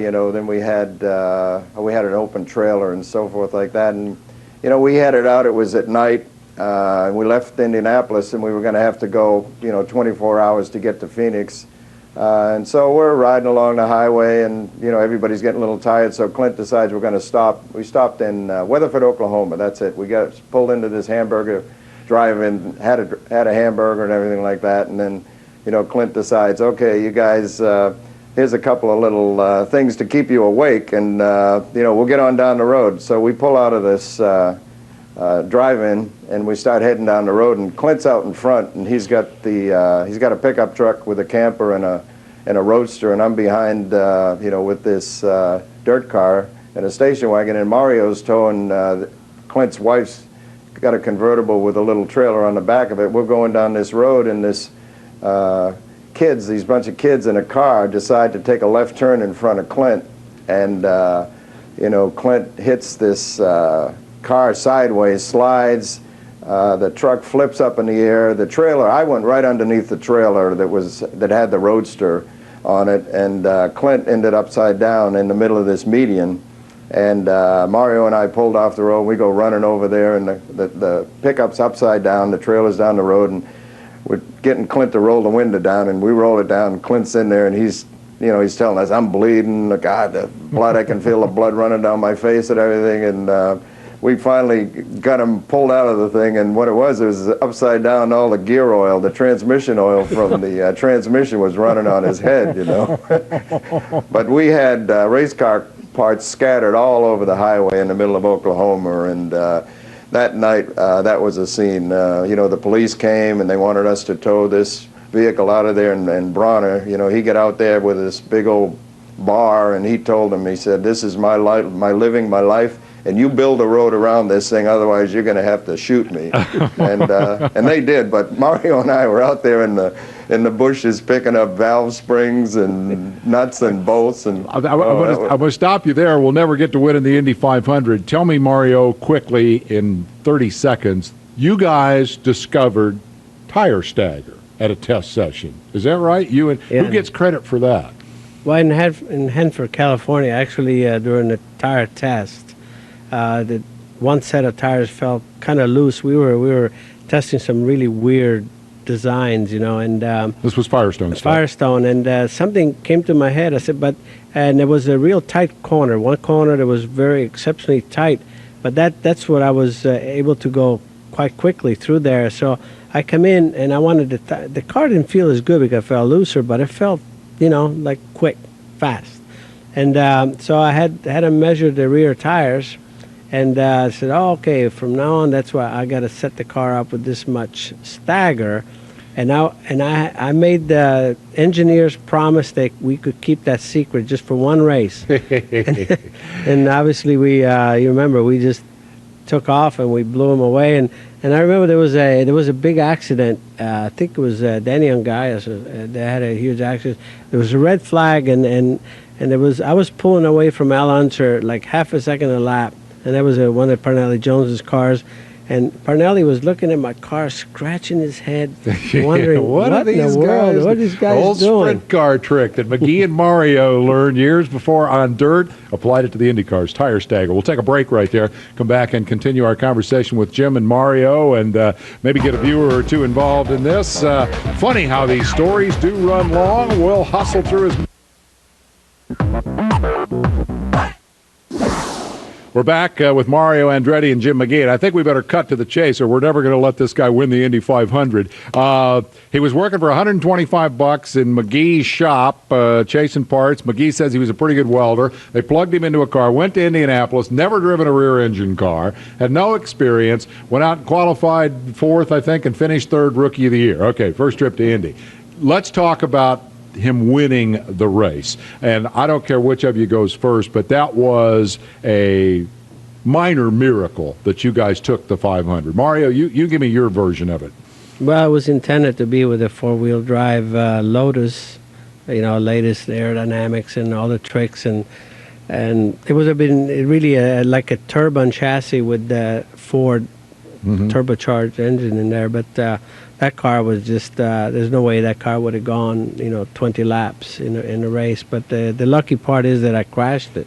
you know, then we had an open trailer and so forth like that. And you know, we had it out. It was at night. We left Indianapolis, and we were going to have to go, you know, 24 hours to get to Phoenix. And so we're riding along the highway, and you know, everybody's getting a little tired. So Clint decides we're going to stop. We stopped in Weatherford, Oklahoma. That's it. We got pulled into this hamburger drive-in, had a hamburger and everything like that. And then, you know, Clint decides, okay, you guys, here's a couple of little things to keep you awake, and you know, we'll get on down the road. So we pull out of this drive-in, and we start heading down the road, and Clint's out in front, and he's got a pickup truck with a camper and a roadster, and I'm behind, you know, with this dirt car and a station wagon, and Mario's towing Clint's wife's got a convertible with a little trailer on the back of it. We're going down this road, and this these bunch of kids in a car decide to take a left turn in front of Clint, and you know, Clint hits this car sideways, slides, the truck flips up in the air. The trailer, I went right underneath the trailer that had the roadster on it, and Clint ended upside down in the middle of this median, And Mario and I pulled off the road. We go running over there, and the pickup's upside down, the trailer's down the road, and we're getting Clint to roll the window down, and we roll it down, and Clint's in there, and he's telling us, I'm bleeding, God, the blood, I can feel the blood running down my face and everything, and we finally got him pulled out of the thing, and what it was upside down, all the gear oil, the transmission oil from the transmission was running on his head, But we had race car parts scattered all over the highway in the middle of Oklahoma, and that night, that was a scene. The police came, and they wanted us to tow this vehicle out of there, and Bronner, he got out there with this big old bar, and he told them, he said, this is my life, my life, and you build a road around this thing, otherwise you're going to have to shoot me. And they did, but Mario and I were out there in the bushes picking up valve springs and nuts and bolts. And I'm going to stop you there. We'll never get to win in the Indy 500. Tell me, Mario, quickly in 30 seconds, you guys discovered tire stagger at a test session. Is that right? Who gets credit for that? Well, in Hanford, California, actually during the tire test, the one set of tires felt kind of loose. We were testing some really weird designs, and this was Firestone stuff. Firestone, and something came to my head. I said, and there was a real tight corner. One corner that was very exceptionally tight, but that's what I was able to go quite quickly through there. So I come in, and I wanted the car didn't feel as good because it felt looser, but it felt, like quick, fast. And so I had to measure the rear tires. And I said, okay, from now on, that's why I got to set the car up with this much stagger. And I made the engineers promise that we could keep that secret just for one race. and obviously, you remember, we just took off and we blew them away. And I remember there was a big accident. I think it was Danny and Gaius. They had a huge accident. There was a red flag, and I was pulling away from Al Unser like half a second a lap. And that was one of Parnelli Jones's cars. And Parnelli was looking at my car, scratching his head, wondering what in the world, what are these guys old doing? Sprint car trick that McGee and Mario learned years before on dirt, applied it to the Indy cars, tire stagger. We'll take a break right there, come back and continue our conversation with Jim and Mario, and maybe get a viewer or two involved in this. Funny how these stories do run long. We'll hustle through as We're back with Mario Andretti and Jim McGee, and I think we better cut to the chase, or we're never going to let this guy win the Indy 500. He was working for $125 in McGee's shop, chasing parts. McGee says he was a pretty good welder. They plugged him into a car, went to Indianapolis, never driven a rear-engine car, had no experience, went out and qualified fourth, I think, and finished third Rookie of the Year. Okay, first trip to Indy. Let's talk about him winning the race. And I don't care which of you goes first, but that was a minor miracle that you guys took the 500. Mario, you give me your version of it. Well, it was intended to be with a four-wheel drive Lotus, latest aerodynamics and all the tricks, and it would have been really like a turbine chassis with the Ford turbocharged engine in there, but that car was just, there's no way that car would have gone, 20 laps in a race. But the lucky part is that I crashed it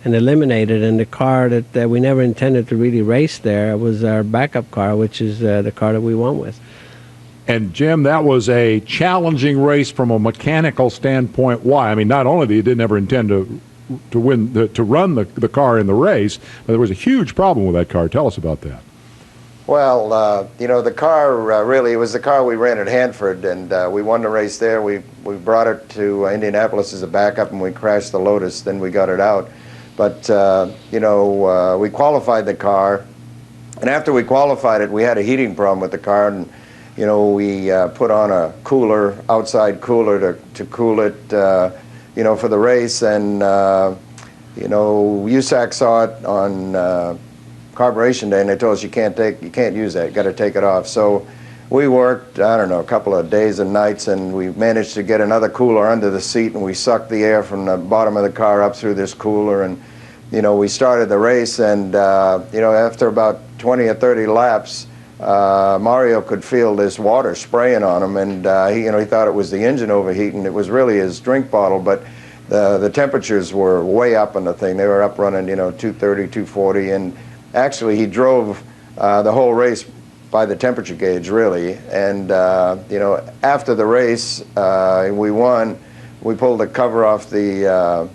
and eliminated, and the car that we never intended to really race there was our backup car, which is the car that we won with. And, Jim, that was a challenging race from a mechanical standpoint. Why? I mean, not only that you didn't ever intend to run the car in the race, but there was a huge problem with that car. Tell us about that. Well, the car really, it was the car we ran at Hanford, and we won the race there. We brought it to Indianapolis as a backup, and we crashed the Lotus. Then we got it out. But, we qualified the car, and after we qualified it, we had a heating problem with the car, and, we put on a outside cooler to cool it, for the race, and, USAC saw it on carburation day, and they told us you can't use that, you got to take it off. So we worked, a couple of days and nights, and we managed to get another cooler under the seat, and we sucked the air from the bottom of the car up through this cooler, and we started the race, and after about 20 or 30 laps, Mario could feel this water spraying on him, and he thought it was the engine overheating. It was really his drink bottle, but the temperatures were way up on the thing. They were up running, 230, 240, and actually he drove the whole race by the temperature gauge, really. And after the race, we won. We pulled the cover off the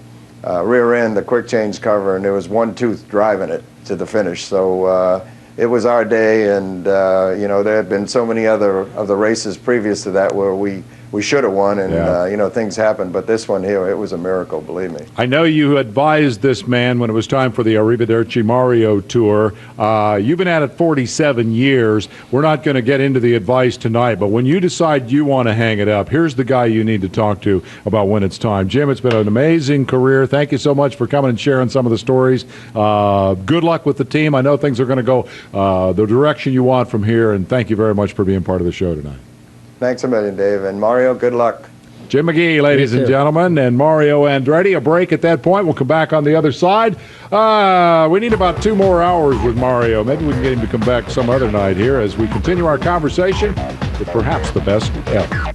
rear end, the quick change cover, and there was one tooth driving it to the finish. So it was our day, and there had been so many other of the races previous to that where we should have won, and things happened. But this one here, it was a miracle, believe me. I know you advised this man when it was time for the Arrivederci Mario Tour. You've been at it 47 years. We're not going to get into the advice tonight, but when you decide you want to hang it up, here's the guy you need to talk to about when it's time. Jim, it's been an amazing career. Thank you so much for coming and sharing some of the stories. Good luck with the team. I know things are going to go the direction you want from here, and thank you very much for being part of the show tonight. Thanks a million, Dave. And Mario, good luck. Jim McGee, ladies and gentlemen, and Mario Andretti. A break at that point. We'll come back on the other side. We need about 2 more hours with Mario. Maybe we can get him to come back some other night here as we continue our conversation with perhaps the best ever.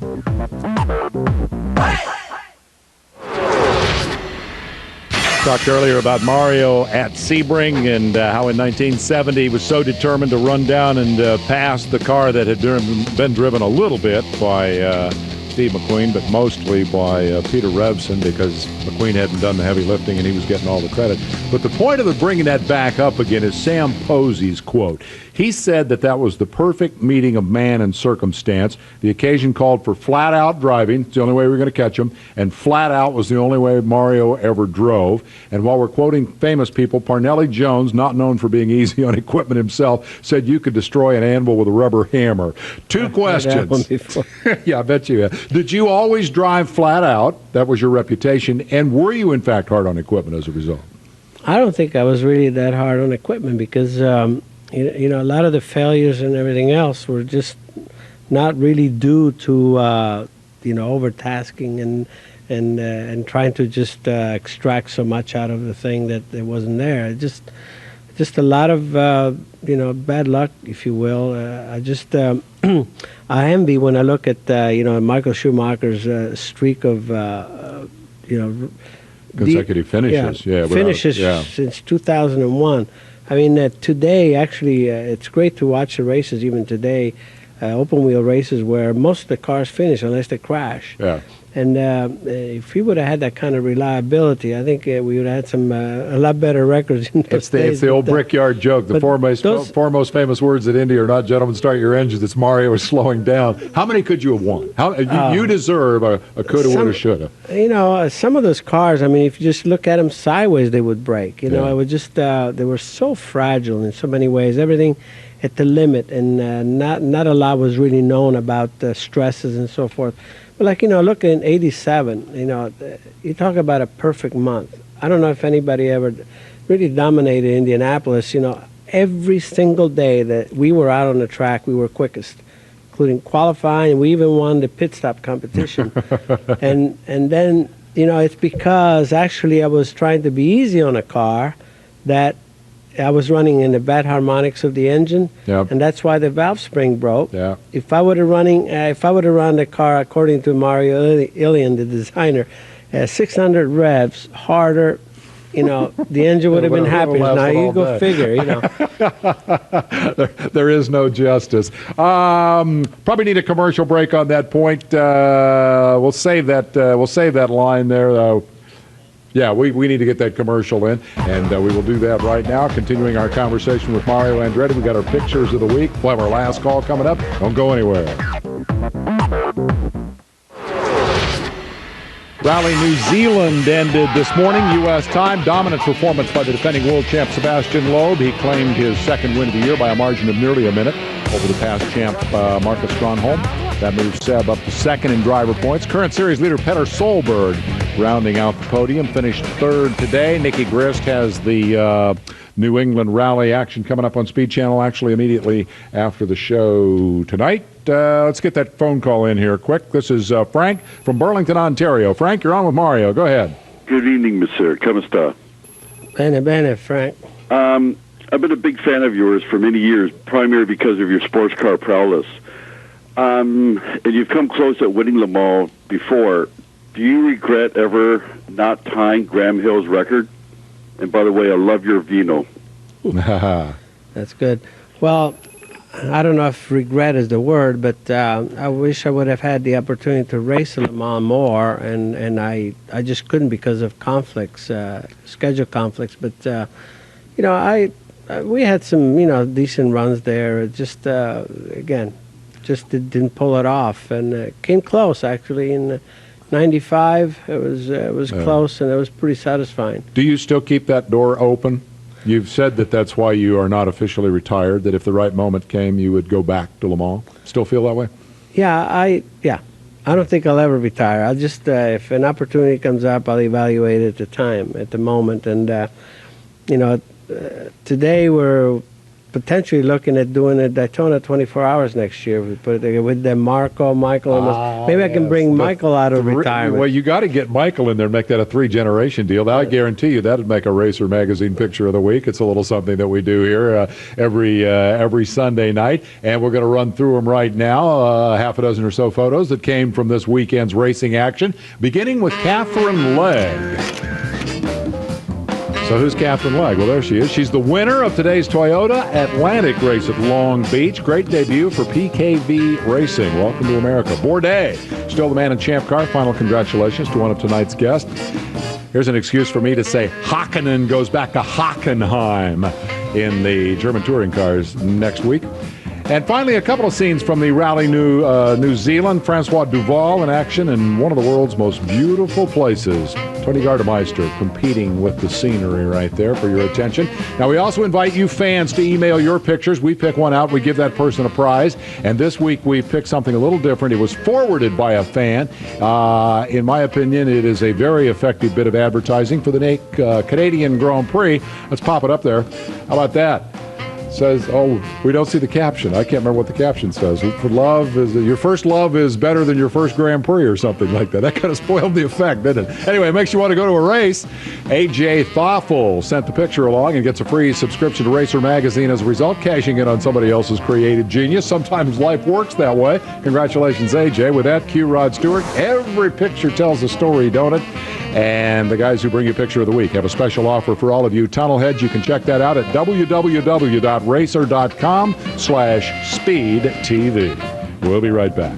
Talked earlier about Mario at Sebring and how in 1970 he was so determined to run down and pass the car that had been driven a little bit by Steve McQueen, but mostly by Peter Revson, because McQueen hadn't done the heavy lifting and he was getting all the credit. But the point of bringing that back up again is Sam Posey's quote. He said that was the perfect meeting of man and circumstance. The occasion called for flat-out driving. It's the only way we were going to catch him. And flat-out was the only way Mario ever drove. And while we're quoting famous people, Parnelli Jones, not known for being easy on equipment himself, said you could destroy an anvil with a rubber hammer. 2 questions. Yeah, I bet you have. Did you always drive flat-out? That was your reputation. And were you, in fact, hard on equipment as a result? I don't think I was really that hard on equipment because... a lot of the failures and everything else were just not really due to overtasking and trying to just extract so much out of the thing that it wasn't there. Just a lot of bad luck, if you will. I envy when I look at Michael Schumacher's streak of consecutive finishes. Finishes since 2001. I mean, today, actually, it's great to watch the races, even today, open-wheel races, where most of the cars finish unless they crash. Yeah. And if we would have had that kind of reliability, I think we would have had a lot better records in those days. It's the old brickyard joke. The four most famous words at Indy are not, gentlemen, start your engines. It's Mario is slowing down. How many could you have won? You deserve a coulda, woulda, shoulda. Some of those cars, I mean, if you just look at them sideways, they would break. It was just, they were so fragile in so many ways. Everything at the limit, and not a lot was really known about stresses and so forth. But look in '87, you talk about a perfect month. I don't know if anybody ever really dominated Indianapolis. Every single day that we were out on the track, we were quickest, including qualifying. We even won the pit stop competition. and then, it's because actually I was trying to be easy on a car that I was running in the bad harmonics of the engine, and that's why the valve spring broke. Yeah. If I would have run the car according to Mario Ilian, the designer, 600 revs harder, the engine would have been happy. Now you go figure. There is no justice. Probably need a commercial break on that point. We'll save that. We'll save that line there, though. Yeah, we need to get that commercial in, and we will do that right now. Continuing our conversation with Mario Andretti. We got our pictures of the week. We'll have our last call coming up. Don't go anywhere. Rally New Zealand ended this morning, U.S. time. Dominant performance by the defending world champ Sebastian Loeb. He claimed his second win of the year by a margin of nearly a minute over the past champ Marcus Gronholm. That moves Seb up to second in driver points. Current series leader Petter Solberg rounding out the podium, finished third today. Nicky Grist has the New England Rally action coming up on Speed Channel actually immediately after the show tonight. Let's get that phone call in here quick. This is Frank from Burlington, Ontario. Frank, you're on with Mario. Go ahead. Good evening, Monsieur. Come sta? Bene, Frank. I've been a big fan of yours for many years, primarily because of your sports car prowess. And you've come close at winning Le Mans before. do you regret ever not tying Graham Hill's record? And by the way, I love your vino. That's good. Well, I don't know if regret is the word, but I wish I would have had the opportunity to race Le Mans more, and I just couldn't because of conflicts, schedule conflicts. But we had some decent runs there. Just again, just didn't pull it off, and came close actually in '95. It was close, and it was pretty satisfying. Do you still keep that door open? You've said that that's why you are not officially retired, that if the right moment came, you would go back to Le Mans. Still feel that way? Yeah, I don't think I'll ever retire. I'll just, if an opportunity comes up, I'll evaluate it at the moment. And, today we're potentially looking at doing a Daytona 24 hours next year. We put it with Michael. Maybe I can bring Michael out of retirement. Well, you got to get Michael in there and make that a 3-generation deal. Now, I guarantee you that would make a Racer Magazine Picture of the Week. It's a little something that we do here every Sunday night, and we're going to run through them right now. Half a dozen or so photos that came from this weekend's racing action, beginning with Catherine Legg. So who's Catherine Legg? Well, there she is. She's the winner of today's Toyota Atlantic race at Long Beach. Great debut for PKV Racing. Welcome to America. Bourdais, still the man in Champ Car. Final congratulations to one of tonight's guests. Here's an excuse for me to say Hakkinen goes back to Hockenheim in the German touring cars next week. And finally, a couple of scenes from the Rally New Zealand. Francois Duval in action in one of the world's most beautiful places. Tony Gardemeister competing with the scenery right there for your attention. Now, we also invite you fans to email your pictures. We pick one out. We give that person a prize. And this week, we picked something a little different. It was forwarded by a fan. In my opinion, it is a very effective bit of advertising for the Canadian Grand Prix. Let's pop it up there. How about that? Says, we don't see the caption. I can't remember what the caption says. Your first love is better than your first Grand Prix or something like that. That kind of spoiled the effect, didn't it? Anyway, it makes you want to go to a race. A.J. Thoffel sent the picture along and gets a free subscription to Racer Magazine as a result, cashing in on somebody else's creative genius. Sometimes life works that way. Congratulations, A.J. With that, Q Rod Stewart. Every picture tells a story, don't it? And the guys who bring you Picture of the Week have a special offer for all of you tunnelheads. You can check that out at www.racer.com/speedtv. We'll be right back.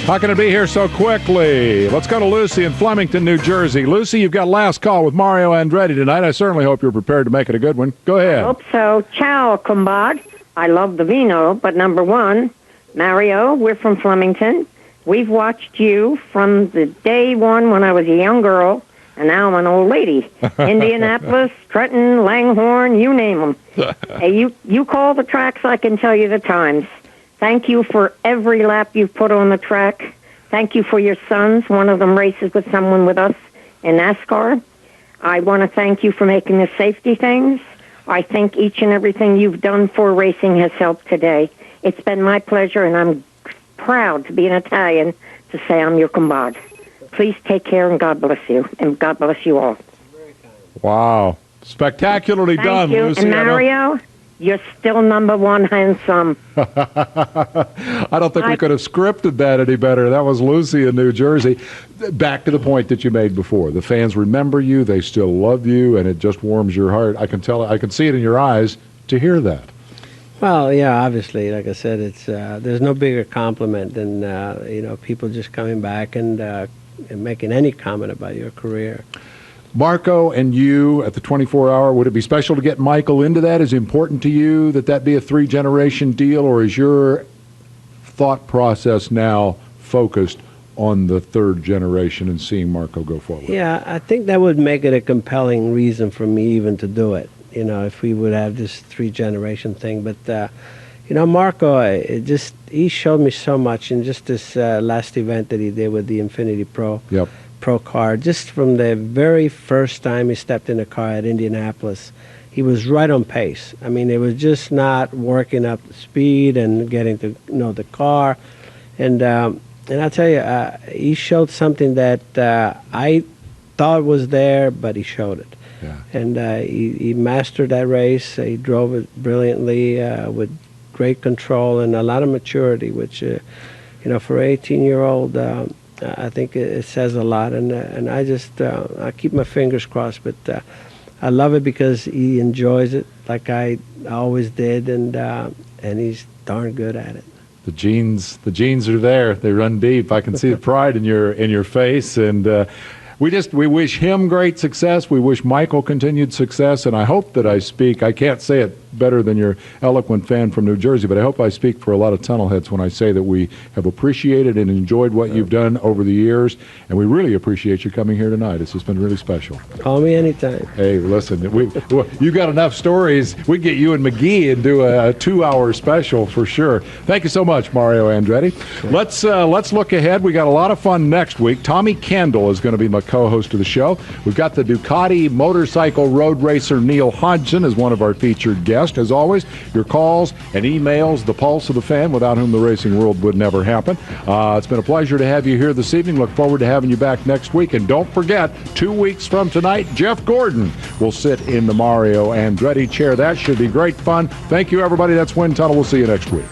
How can it be here so quickly? Let's go to Lucy in Flemington, New Jersey. Lucy, you've got last call with Mario Andretti tonight. I certainly hope you're prepared to make it a good one. Go ahead. I hope so. Ciao, compadre. I love the vino, but number one, Mario, we're from Flemington. We've watched you from the day one when I was a young girl, and now I'm an old lady. Indianapolis, Trenton, Langhorne, you name them. Hey, you call the tracks, I can tell you the times. Thank you for every lap you've put on the track. Thank you for your sons. One of them races with someone with us in NASCAR. I want to thank you for making the safety things. I think each and everything you've done for racing has helped today. It's been my pleasure, and I'm proud to be an Italian to say I'm your compadre. Please take care, and God bless you, and God bless you all. Wow. Spectacularly done, Thank you. Lucy. And Mario, you're still number one handsome. I don't think we could have scripted that any better. That was Lucy in New Jersey. Back to the point that you made before. The fans remember you. They still love you, and it just warms your heart. I can tell. I can see it in your eyes to hear that. Well, yeah, obviously, like I said, it's there's no bigger compliment than people just coming back and making any comment about your career. Marco and you at the 24-hour, would it be special to get Michael into that? Is it important to you that be a 3-generation deal, or is your thought process now focused on the 3rd generation and seeing Marco go forward? Yeah, I think that would make it a compelling reason for me even to do it, if we would have this 3-generation thing. But, Marco, he showed me so much in just this last event that he did with the Infinity Pro. Yep. Pro car. Just from the very first time he stepped in the car at Indianapolis, he was right on pace. I mean, it was just not working up the speed and getting to know the car. And I'll tell you, he showed something that I thought was there, but he showed it. Yeah. And he mastered that race. He drove it brilliantly with great control and a lot of maturity, which, for an 18-year-old, I think it says a lot. And I just I keep my fingers crossed, but I love it because he enjoys it like I always did, and he's darn good at it. The genes are there. They run deep. I can see the pride in your face, and we wish him great success. We wish Michael continued success, and I hope that I can't say it better than your eloquent fan from New Jersey, but I hope I speak for a lot of tunnelheads when I say that we have appreciated and enjoyed what you've done over the years, and we really appreciate you coming here tonight. It's just been really special. Call me anytime. Hey, listen, you got enough stories. We'd get you and McGee and do a 2-hour special for sure. Thank you so much, Mario Andretti. Sure. Let's look ahead. We got a lot of fun next week. Tommy Kendall is going to be my co-host of the show. We've got the Ducati motorcycle road racer Neil Hodgson as one of our featured guests. As always, your calls and emails, the pulse of the fan, without whom the racing world would never happen. It's been a pleasure to have you here this evening. Look forward to having you back next week. And don't forget, 2 weeks from tonight, Jeff Gordon will sit in the Mario Andretti chair. That should be great fun. Thank you, everybody. That's Wind Tunnel. We'll see you next week.